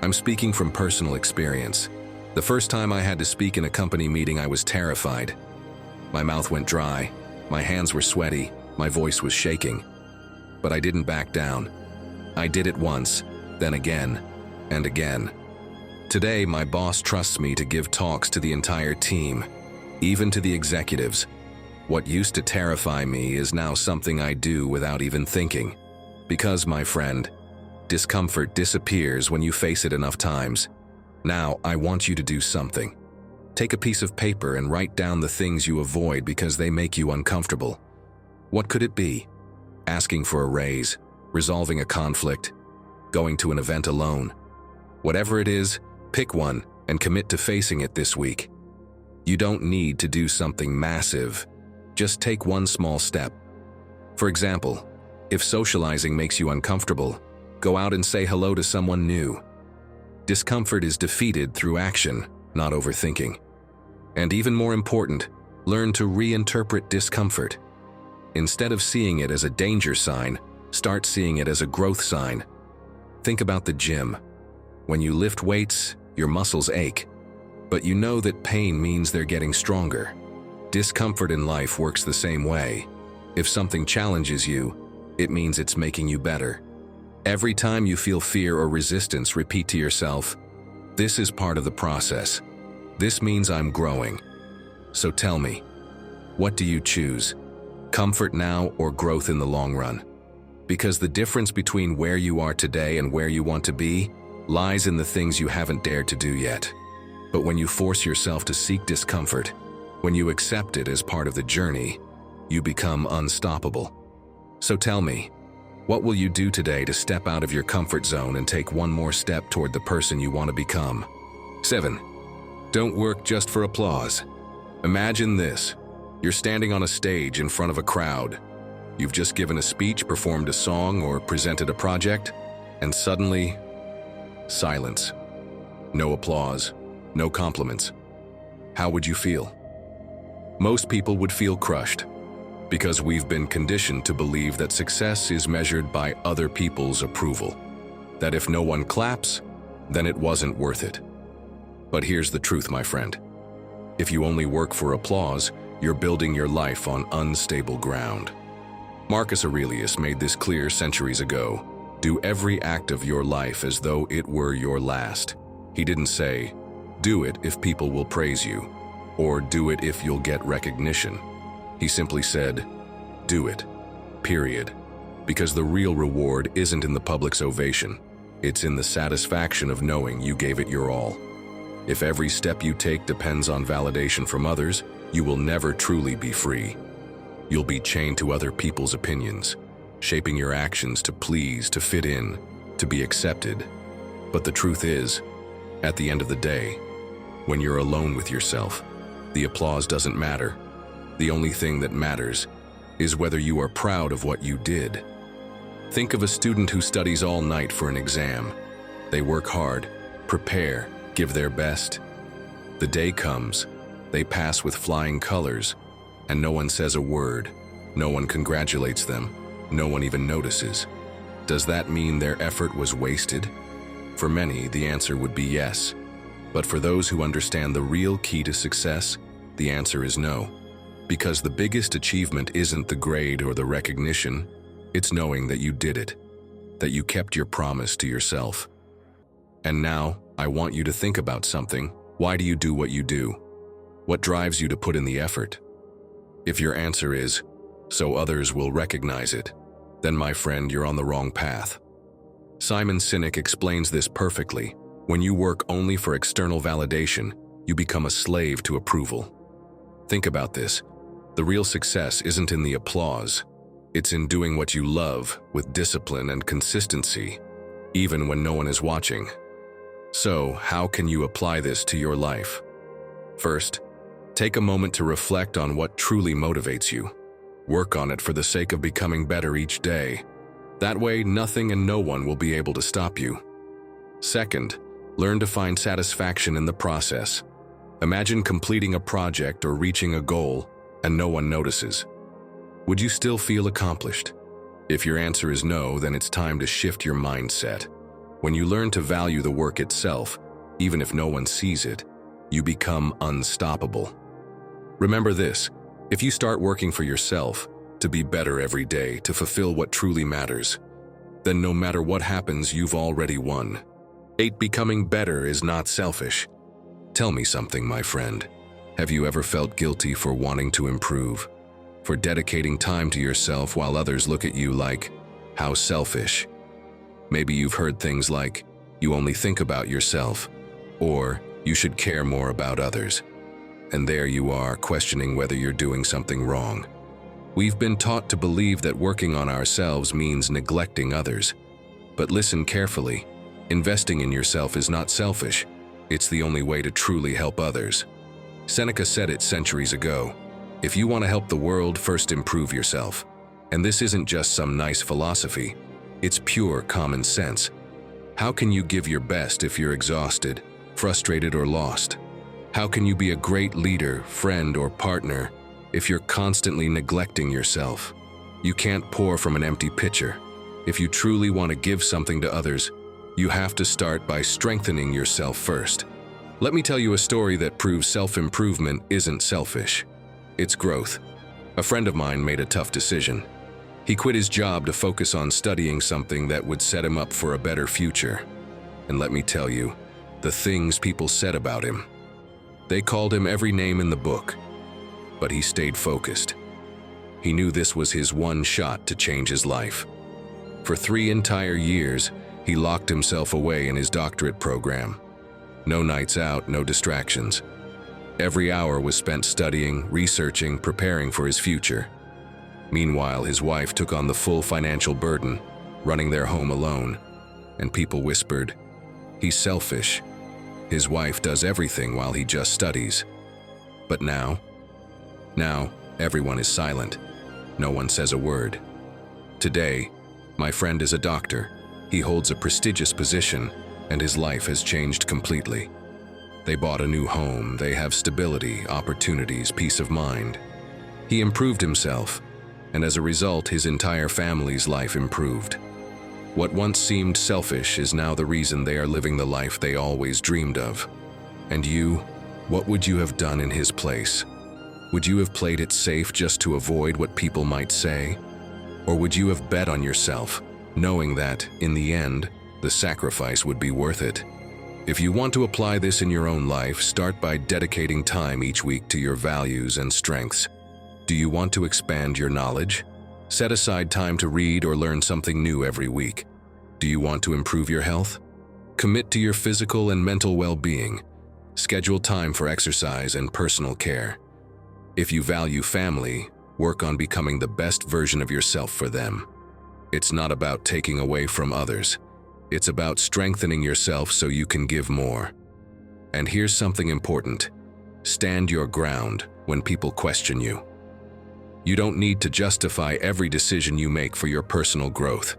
I'm speaking from personal experience. The first time I had to speak in a company meeting, I was terrified. My mouth went dry, my hands were sweaty, my voice was shaking. But I didn't back down. I did it once, then again, and again. Today, my boss trusts me to give talks to the entire team, even to the executives. What used to terrify me is now something I do without even thinking. Because, my friend, discomfort disappears when you face it enough times. Now, I want you to do something. Take a piece of paper and write down the things you avoid because they make you uncomfortable. What could it be? Asking for a raise, resolving a conflict, going to an event alone. Whatever it is, pick one and commit to facing it this week. You don't need to do something massive. Just take one small step. For example, if socializing makes you uncomfortable, go out and say hello to someone new. Discomfort is defeated through action, not overthinking. And even more important, learn to reinterpret discomfort. Instead of seeing it as a danger sign, start seeing it as a growth sign. Think about the gym. When you lift weights, your muscles ache. But you know that pain means they're getting stronger. Discomfort in life works the same way. If something challenges you, it means it's making you better. Every time you feel fear or resistance, repeat to yourself, "This is part of the process. This means I'm growing." So tell me, what do you choose? Comfort now or growth in the long run? Because the difference between where you are today and where you want to be lies in the things you haven't dared to do yet. But when you force yourself to seek discomfort, when you accept it as part of the journey, you become unstoppable. So tell me, what will you do today to step out of your comfort zone and take one more step toward the person you want to become? 7. Don't work just for applause. Imagine this. You're standing on a stage in front of a crowd. You've just given a speech, performed a song, or presented a project, and suddenly, silence. No applause, no compliments. How would you feel? Most people would feel crushed, because we've been conditioned to believe that success is measured by other people's approval. That if no one claps, then it wasn't worth it. But here's the truth, my friend. If you only work for applause, you're building your life on unstable ground. Marcus Aurelius made this clear centuries ago. Do every act of your life as though it were your last. He didn't say, do it if people will praise you, or do it if you'll get recognition. He simply said, do it, period. Because the real reward isn't in the public's ovation. It's in the satisfaction of knowing you gave it your all. If every step you take depends on validation from others, you will never truly be free. You'll be chained to other people's opinions, shaping your actions to please, to fit in, to be accepted. But the truth is, at the end of the day, when you're alone with yourself, the applause doesn't matter. The only thing that matters is whether you are proud of what you did. Think of a student who studies all night for an exam. They work hard, prepare, give their best. The day comes, they pass with flying colors, and no one says a word, no one congratulates them, no one even notices. Does that mean their effort was wasted? For many, the answer would be yes. But for those who understand the real key to success, the answer is no. Because the biggest achievement isn't the grade or the recognition, it's knowing that you did it, that you kept your promise to yourself. And now, I want you to think about something. Why do you do what you do? What drives you to put in the effort? If your answer is, so others will recognize it, then my friend, you're on the wrong path. Simon Sinek explains this perfectly. When you work only for external validation, you become a slave to approval. Think about this. The real success isn't in the applause. It's in doing what you love with discipline and consistency, even when no one is watching. So, how can you apply this to your life? First, take a moment to reflect on what truly motivates you. Work on it for the sake of becoming better each day. That way, nothing and no one will be able to stop you. Second, learn to find satisfaction in the process. Imagine completing a project or reaching a goal, and no one notices? Would you still feel accomplished? If your answer is no, then it's time to shift your mindset. When you learn to value the work itself, even if no one sees it, you become unstoppable. Remember this: if you start working for yourself, to be better every day, to fulfill what truly matters, then no matter what happens, you've already won. 8. Becoming better is not selfish. Tell me something, my friend. Have you ever felt guilty for wanting to improve? For dedicating time to yourself while others look at you like, how selfish? Maybe you've heard things like, you only think about yourself, or you should care more about others. And there you are, questioning whether you're doing something wrong. We've been taught to believe that working on ourselves means neglecting others. But listen carefully. Investing in yourself is not selfish. It's the only way to truly help others. Seneca said it centuries ago. If you want to help the world, first improve yourself. And this isn't just some nice philosophy. It's pure common sense. How can you give your best if you're exhausted, frustrated, or lost? How can you be a great leader, friend, or partner if you're constantly neglecting yourself? You can't pour from an empty pitcher. If you truly want to give something to others, you have to start by strengthening yourself first. Let me tell you a story that proves self-improvement isn't selfish. It's growth. A friend of mine made a tough decision. He quit his job to focus on studying something that would set him up for a better future. And let me tell you, the things people said about him. They called him every name in the book. But he stayed focused. He knew this was his one shot to change his life. For 3 entire years, he locked himself away in his doctorate program. No nights out, no distractions. Every hour was spent studying, researching, preparing for his future. Meanwhile, his wife took on the full financial burden, running their home alone. And people whispered, "He's selfish. His wife does everything while he just studies." But now everyone is silent. No one says a word. Today, my friend is a doctor. He holds a prestigious position, and his life has changed completely. They bought a new home, they have stability, opportunities, peace of mind. He improved himself, and as a result, his entire family's life improved. What once seemed selfish is now the reason they are living the life they always dreamed of. And you, what would you have done in his place? Would you have played it safe just to avoid what people might say? Or would you have bet on yourself, knowing that, in the end, the sacrifice would be worth it? If you want to apply this in your own life, start by dedicating time each week to your values and strengths. Do you want to expand your knowledge? Set aside time to read or learn something new every week. Do you want to improve your health? Commit to your physical and mental well-being. Schedule time for exercise and personal care. If you value family, work on becoming the best version of yourself for them. It's not about taking away from others. It's about strengthening yourself so you can give more. And here's something important. Stand your ground when people question you. You don't need to justify every decision you make for your personal growth.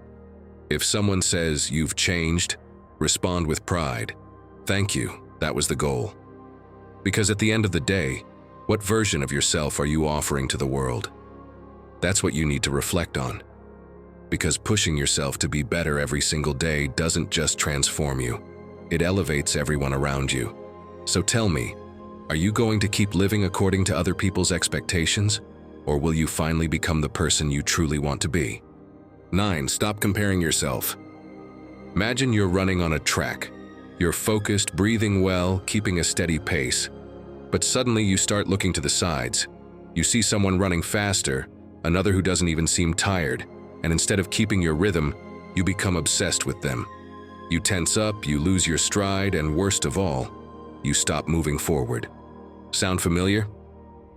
If someone says you've changed, respond with pride. Thank you, that was the goal. Because at the end of the day, what version of yourself are you offering to the world? That's what you need to reflect on. Because pushing yourself to be better every single day doesn't just transform you, it elevates everyone around you. So tell me, are you going to keep living according to other people's expectations? Or will you finally become the person you truly want to be? 9. Stop comparing yourself. Imagine you're running on a track. You're focused, breathing well, keeping a steady pace. But suddenly you start looking to the sides. You see someone running faster, another who doesn't even seem tired, and instead of keeping your rhythm, you become obsessed with them. You tense up, you lose your stride, and worst of all, you stop moving forward. Sound familiar?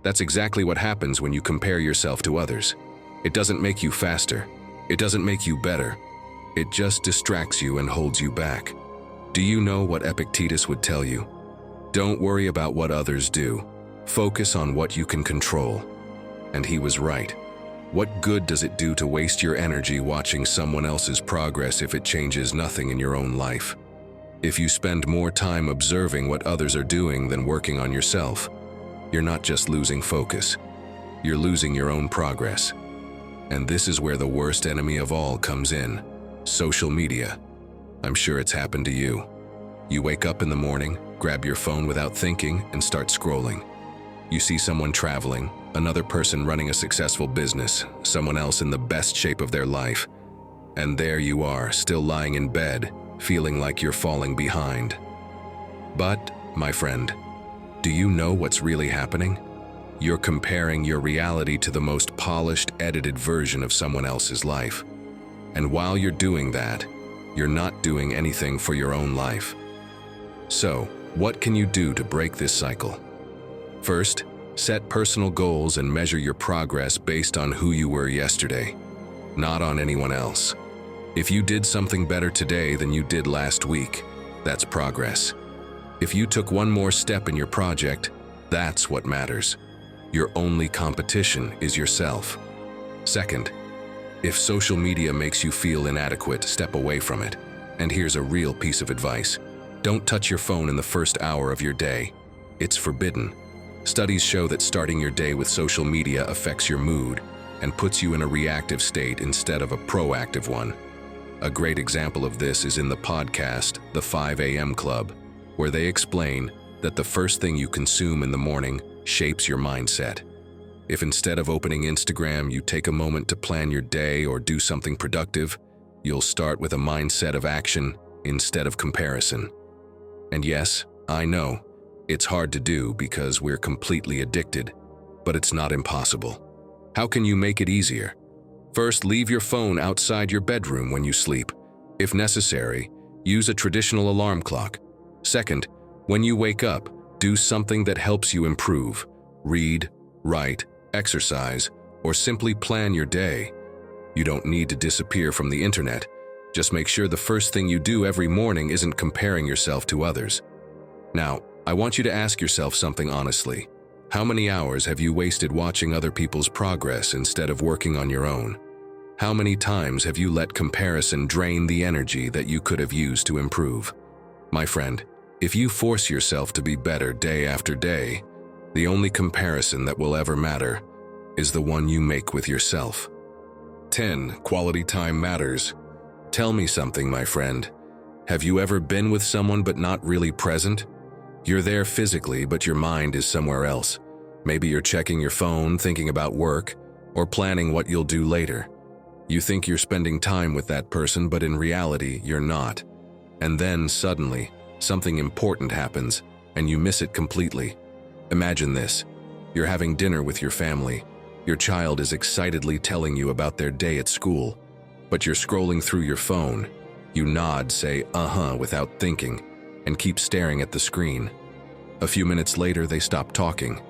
That's exactly what happens when you compare yourself to others. It doesn't make you faster. It doesn't make you better. It just distracts you and holds you back. Do you know what Epictetus would tell you? Don't worry about what others do. Focus on what you can control. And he was right. What good does it do to waste your energy watching someone else's progress if it changes nothing in your own life? If you spend more time observing what others are doing than working on yourself, you're not just losing focus. you're losing your own progress. And this is where the worst enemy of all comes in: social media. I'm sure it's happened to you. You wake up in the morning, grab your phone without thinking, and start scrolling. You see someone traveling, another person running a successful business, someone else in the best shape of their life. And there you are, still lying in bed, feeling like you're falling behind. But, my friend, do you know what's really happening? You're comparing your reality to the most polished, edited version of someone else's life. And while you're doing that, you're not doing anything for your own life. So, what can you do to break this cycle? First, set personal goals and measure your progress based on who you were yesterday, not on anyone else. If you did something better today than you did last week, that's progress. If you took one more step in your project, that's what matters. Your only competition is yourself. Second, if social media makes you feel inadequate, step away from it. And here's a real piece of advice: don't touch your phone in the first hour of your day. It's forbidden. Studies show that starting your day with social media affects your mood and puts you in a reactive state instead of a proactive one. A great example of this is in the podcast, The 5 a.m. Club, where they explain that the first thing you consume in the morning shapes your mindset. If instead of opening Instagram, you take a moment to plan your day or do something productive, you'll start with a mindset of action instead of comparison. And yes, I know, it's hard to do because we're completely addicted, but it's not impossible. How can you make it easier? First, leave your phone outside your bedroom when you sleep. If necessary, use a traditional alarm clock. Second, when you wake up, do something that helps you improve. Read, write, exercise, or simply plan your day. You don't need to disappear from the internet. Just make sure the first thing you do every morning isn't comparing yourself to others. Now, I want you to ask yourself something honestly. How many hours have you wasted watching other people's progress instead of working on your own? How many times have you let comparison drain the energy that you could have used to improve? My friend, if you force yourself to be better day after day, the only comparison that will ever matter is the one you make with yourself. 10. Quality time matters. Tell me something, my friend. Have you ever been with someone but not really present? You're there physically, but your mind is somewhere else. Maybe you're checking your phone, thinking about work, or planning what you'll do later. You think you're spending time with that person, but in reality, you're not. And then, suddenly, something important happens, and you miss it completely. Imagine this. You're having dinner with your family. Your child is excitedly telling you about their day at school, but you're scrolling through your phone. You nod, say, "Uh-huh," without thinking, and keep staring at the screen. A few minutes later, they stop talking.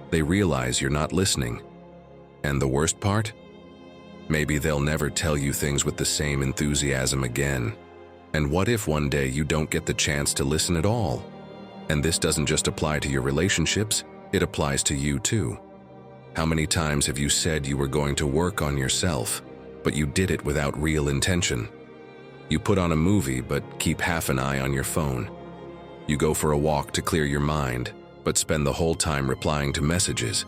They realize you're not listening. And the worst part? Maybe they'll never tell you things with the same enthusiasm again. And what if one day you don't get the chance to listen at all? And this doesn't just apply to your relationships, it applies to you too. How many times have you said you were going to work on yourself, but you did it without real intention? You put on a movie, but keep half an eye on your phone. You go for a walk to clear your mind, but spend the whole time replying to messages.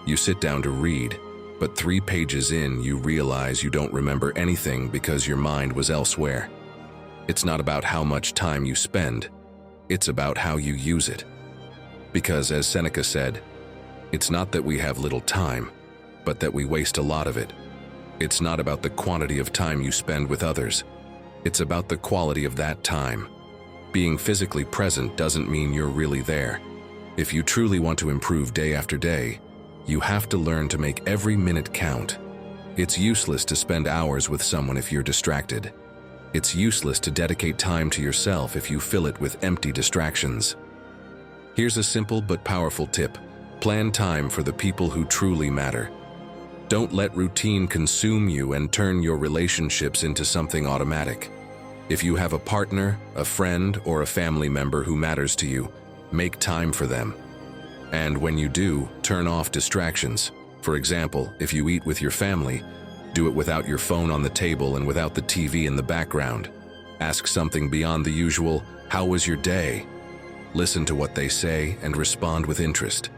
You sit down to read, but 3 pages in, you realize you don't remember anything because your mind was elsewhere. It's not about how much time you spend, it's about how you use it. Because, as Seneca said, it's not that we have little time, but that we waste a lot of it. It's not about the quantity of time you spend with others. It's about the quality of that time. Being physically present doesn't mean you're really there. If you truly want to improve day after day, you have to learn to make every minute count. It's useless to spend hours with someone if you're distracted. It's useless to dedicate time to yourself if you fill it with empty distractions. Here's a simple but powerful tip. Plan time for the people who truly matter. Don't let routine consume you and turn your relationships into something automatic. If you have a partner, a friend, or a family member who matters to you, make time for them. And when you do, turn off distractions. For example, if you eat with your family, do it without your phone on the table and without the TV in the background. Ask something beyond the usual, "How was your day?" Listen to what they say and respond with interest.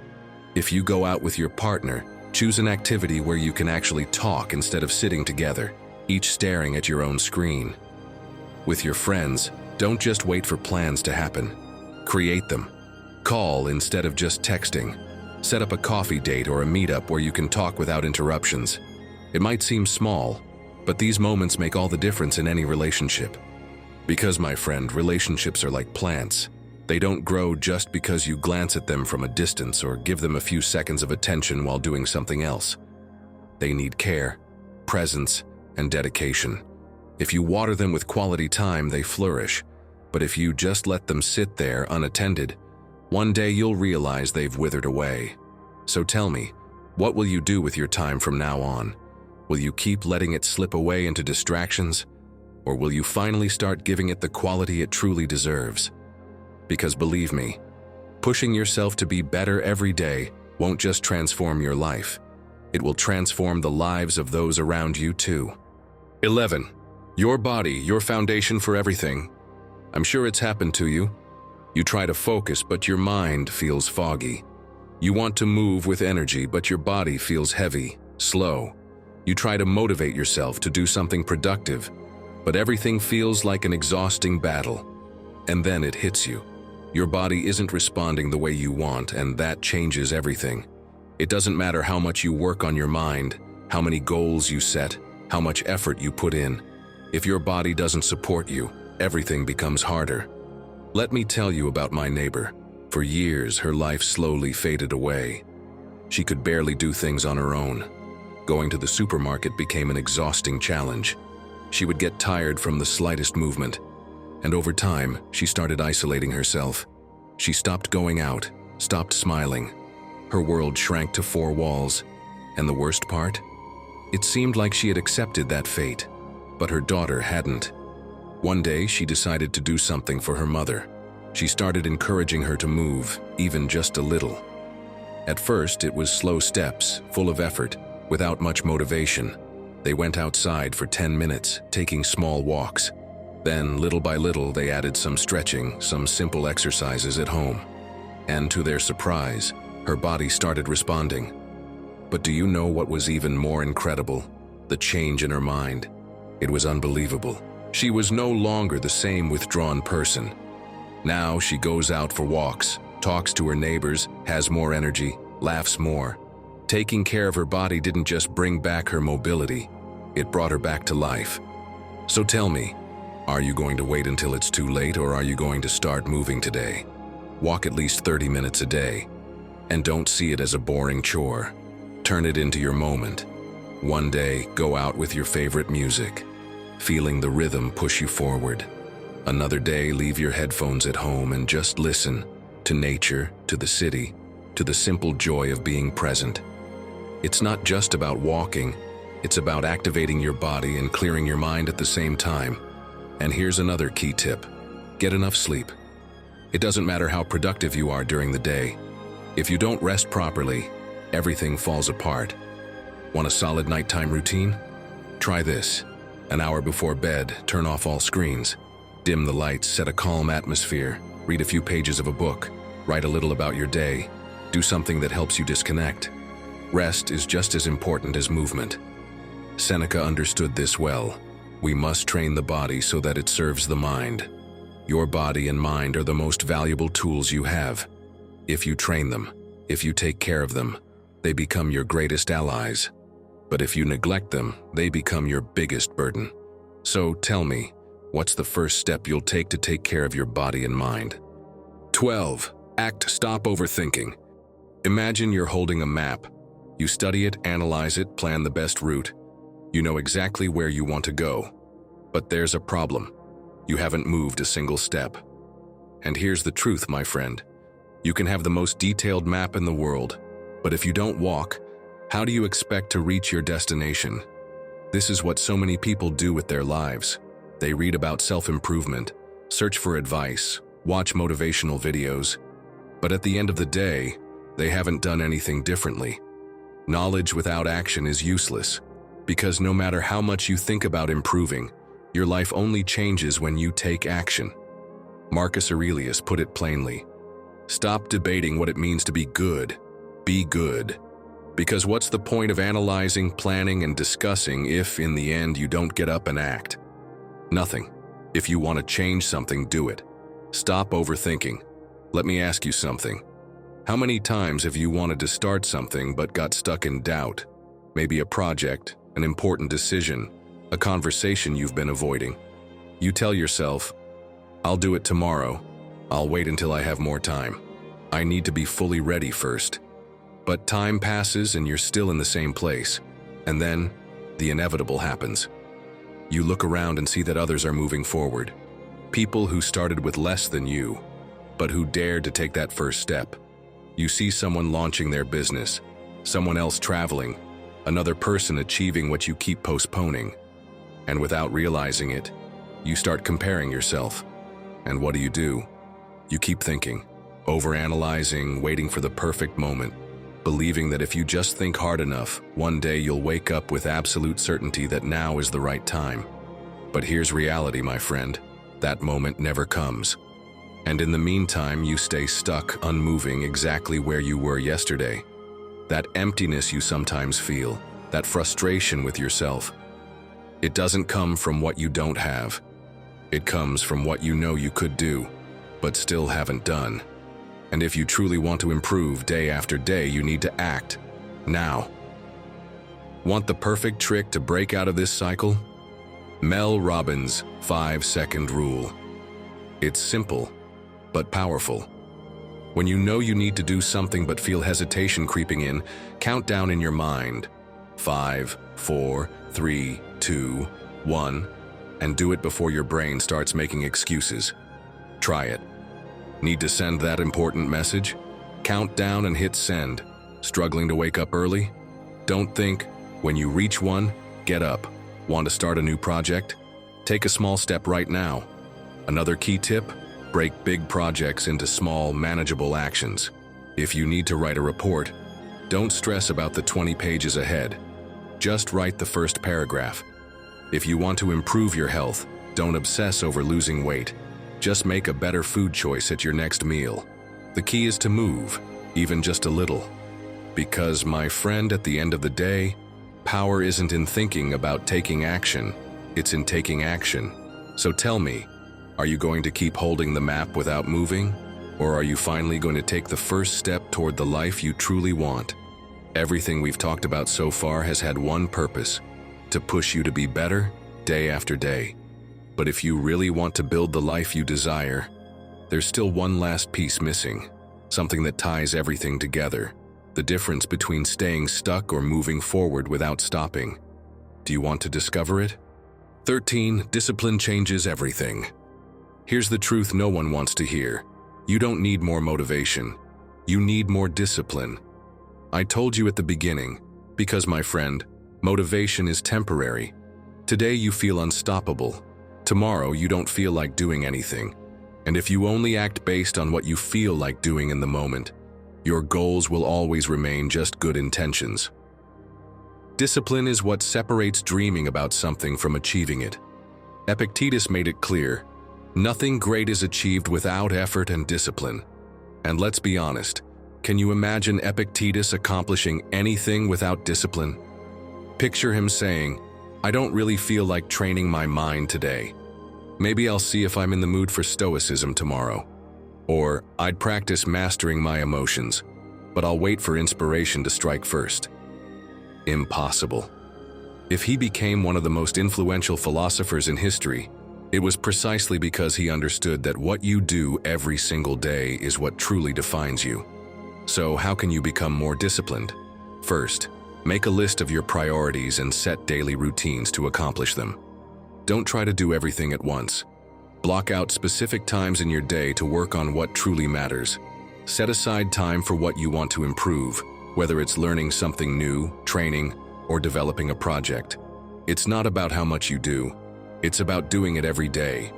If you go out with your partner, Choose an activity where you can actually talk instead of sitting together, each staring at your own screen. With your friends, don't just wait for plans to happen. Create them. Call instead of just texting. Set up a coffee date or a meetup where you can talk without interruptions. It might seem small, but these moments make all the difference in any relationship. Because, my friend, relationships are like plants. They don't grow just because you glance at them from a distance or give them a few seconds of attention while doing something else. They need care, presence, and dedication. If you water them with quality time, they flourish. But if you just let them sit there unattended, one day you'll realize they've withered away. So tell me, what will you do with your time from now on? Will you keep letting it slip away into distractions? Or will you finally start giving it the quality it truly deserves? Because believe me, pushing yourself to be better every day won't just transform your life. It will transform the lives of those around you too. 11. Your body, your foundation for everything. I'm sure it's happened to you. You try to focus, but your mind feels foggy. You want to move with energy, but your body feels heavy, slow. You try to motivate yourself to do something productive, but everything feels like an exhausting battle. And then it hits you. Your body isn't responding the way you want, and that changes everything. It doesn't matter how much you work on your mind, how many goals you set, how much effort you put in. If your body doesn't support you, everything becomes harder. Let me tell you about my neighbor. For years, her life slowly faded away. She could barely do things on her own. Going to the supermarket became an exhausting challenge. She would get tired from the slightest movement. And over time, she started isolating herself. She stopped going out, stopped smiling. Her world shrank to four walls. And the worst part? It seemed like she had accepted that fate, but her daughter hadn't. One day, she decided to do something for her mother. She started encouraging her to move, even just a little. At first, it was slow steps, full of effort, without much motivation. They went outside for 10 minutes, taking small walks. Then, little by little, they added some stretching, some simple exercises at home. And to their surprise, her body started responding. But do you know what was even more incredible? The change in her mind. It was unbelievable. She was no longer the same withdrawn person. Now she goes out for walks, talks to her neighbors, has more energy, laughs more. Taking care of her body didn't just bring back her mobility, it brought her back to life. So tell me, are you going to wait until it's too late, or are you going to start moving today? Walk at least 30 minutes a day. And don't see it as a boring chore. Turn it into your moment. One day, go out with your favorite music, feeling the rhythm push you forward. Another day, leave your headphones at home and just listen to nature, to the city, to the simple joy of being present. It's not just about walking, it's about activating your body and clearing your mind at the same time. And here's another key tip. Get enough sleep. It doesn't matter how productive you are during the day. If you don't rest properly, everything falls apart. Want a solid nighttime routine? Try this. An hour before bed, turn off all screens. Dim the lights, set a calm atmosphere. Read a few pages of a book. Write a little about your day. Do something that helps you disconnect. Rest is just as important as movement. Seneca understood this well. We must train the body so that it serves the mind. Your body and mind are the most valuable tools you have. If you train them, if you take care of them, they become your greatest allies. But if you neglect them, they become your biggest burden. So tell me, what's the first step you'll take to take care of your body and mind? 12. Stop overthinking. Imagine you're holding a map. You study it, analyze it, plan the best route. You know exactly where you want to go. But there's a problem. You haven't moved a single step. And here's the truth, my friend. You can have the most detailed map in the world, but if you don't walk, how do you expect to reach your destination? This is what so many people do with their lives. They read about self-improvement, search for advice, watch motivational videos, but at the end of the day, they haven't done anything differently. Knowledge without action is useless, because no matter how much you think about improving, your life only changes when you take action. Marcus Aurelius put it plainly. Stop debating what it means to be good. Be good. Because what's the point of analyzing, planning, and discussing if, in the end, you don't get up and act? Nothing. If you want to change something, do it. Stop overthinking. Let me ask you something. How many times have you wanted to start something but got stuck in doubt? Maybe a project, an important decision, a conversation you've been avoiding. You tell yourself, I'll do it tomorrow. I'll wait until I have more time. I need to be fully ready first. But time passes and you're still in the same place. And then, the inevitable happens. You look around and see that others are moving forward. People who started with less than you, but who dared to take that first step. You see someone launching their business, someone else traveling, another person achieving what you keep postponing. And without realizing it, you start comparing yourself. And what do? You keep thinking, overanalyzing, waiting for the perfect moment, believing that if you just think hard enough, one day you'll wake up with absolute certainty that now is the right time. But here's reality, my friend. That moment never comes. And in the meantime, you stay stuck, unmoving, exactly where you were yesterday. That emptiness you sometimes feel, that frustration with yourself, it doesn't come from what you don't have. It comes from what you know you could do, but still haven't done. And if you truly want to improve day after day, you need to act now. Want the perfect trick to break out of this cycle? Mel Robbins' 5-second rule. It's simple, but powerful. When you know you need to do something but feel hesitation creeping in, count down in your mind. 5, 4, 3, 2, 1, and do it before your brain starts making excuses. Try it. Need to send that important message? Count down and hit send. Struggling to wake up early? Don't think. When you reach one, get up. Want to start a new project? Take a small step right now. Another key tip? Break big projects into small, manageable actions. If you need to write a report, don't stress about the 20 pages ahead. Just write the first paragraph. If you want to improve your health, don't obsess over losing weight. Just make a better food choice at your next meal. The key is to move, even just a little. Because, my friend, at the end of the day, power isn't in thinking about taking action, it's in taking action. So tell me, are you going to keep holding the map without moving? Or are you finally going to take the first step toward the life you truly want? Everything we've talked about so far has had one purpose: to push you to be better day after day. But if you really want to build the life you desire, there's still one last piece missing, something that ties everything together. The difference between staying stuck or moving forward without stopping. Do you want to discover it? 13. Discipline changes everything. Here's the truth no one wants to hear. You don't need more motivation. You need more discipline. I told you at the beginning, because, my friend, motivation is temporary. Today you feel unstoppable. Tomorrow you don't feel like doing anything. And if you only act based on what you feel like doing in the moment, your goals will always remain just good intentions. Discipline is what separates dreaming about something from achieving it. Epictetus made it clear, nothing great is achieved without effort and discipline. And let's be honest, can you imagine Epictetus accomplishing anything without discipline? Picture him saying, I don't really feel like training my mind today. Maybe I'll see if I'm in the mood for Stoicism tomorrow. Or, I'd practice mastering my emotions, but I'll wait for inspiration to strike first. Impossible. If he became one of the most influential philosophers in history, it was precisely because he understood that what you do every single day is what truly defines you. So, how can you become more disciplined? First, make a list of your priorities and set daily routines to accomplish them. Don't try to do everything at once. Block out specific times in your day to work on what truly matters. Set aside time for what you want to improve, whether it's learning something new, training, or developing a project. It's not about how much you do. It's about doing it every day.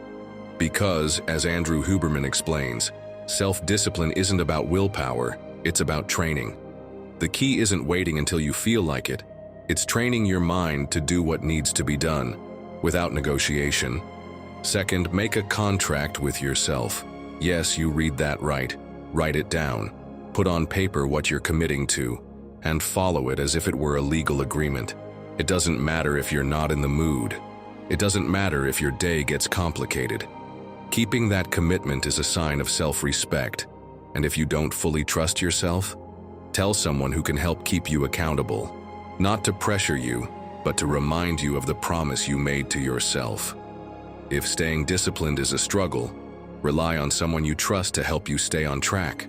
Because, as Andrew Huberman explains, self-discipline isn't about willpower, it's about training. The key isn't waiting until you feel like it. It's training your mind to do what needs to be done, without negotiation. Second, make a contract with yourself. Yes, you read that right. Write it down. Put on paper what you're committing to. and follow it as if it were a legal agreement. It doesn't matter if you're not in the mood. It doesn't matter if your day gets complicated. Keeping that commitment is a sign of self-respect, and if you don't fully trust yourself, tell someone who can help keep you accountable, not to pressure you, but to remind you of the promise you made to yourself. If staying disciplined is a struggle, rely on someone you trust to help you stay on track.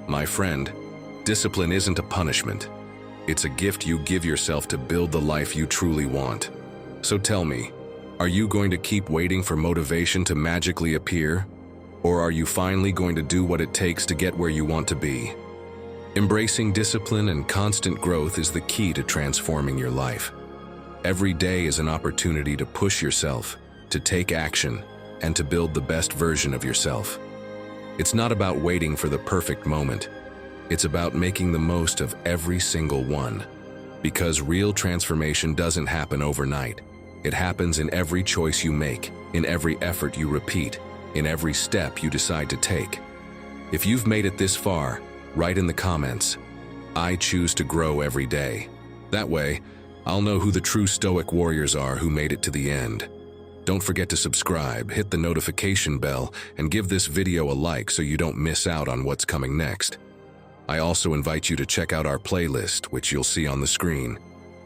My friend, discipline isn't a punishment. It's a gift you give yourself to build the life you truly want. So tell me, are you going to keep waiting for motivation to magically appear? Or are you finally going to do what it takes to get where you want to be? Embracing discipline and constant growth is the key to transforming your life. Every day is an opportunity to push yourself, to take action, and to build the best version of yourself. It's not about waiting for the perfect moment. It's about making the most of every single one. Because real transformation doesn't happen overnight. It happens in every choice you make, in every effort you repeat, in every step you decide to take. If you've made it this far, write in the comments, "I choose to grow every day." That way, I'll know who the true Stoic warriors are who made it to the end. Don't forget to subscribe, hit the notification bell, and give this video a like so you don't miss out on what's coming next. I also invite you to check out our playlist, which you'll see on the screen.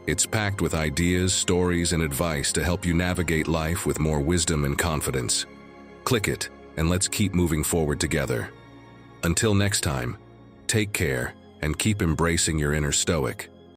It's packed with ideas, stories, and advice to help you navigate life with more wisdom and confidence. Click it, and let's keep moving forward together. Until next time, take care and keep embracing your inner Stoic.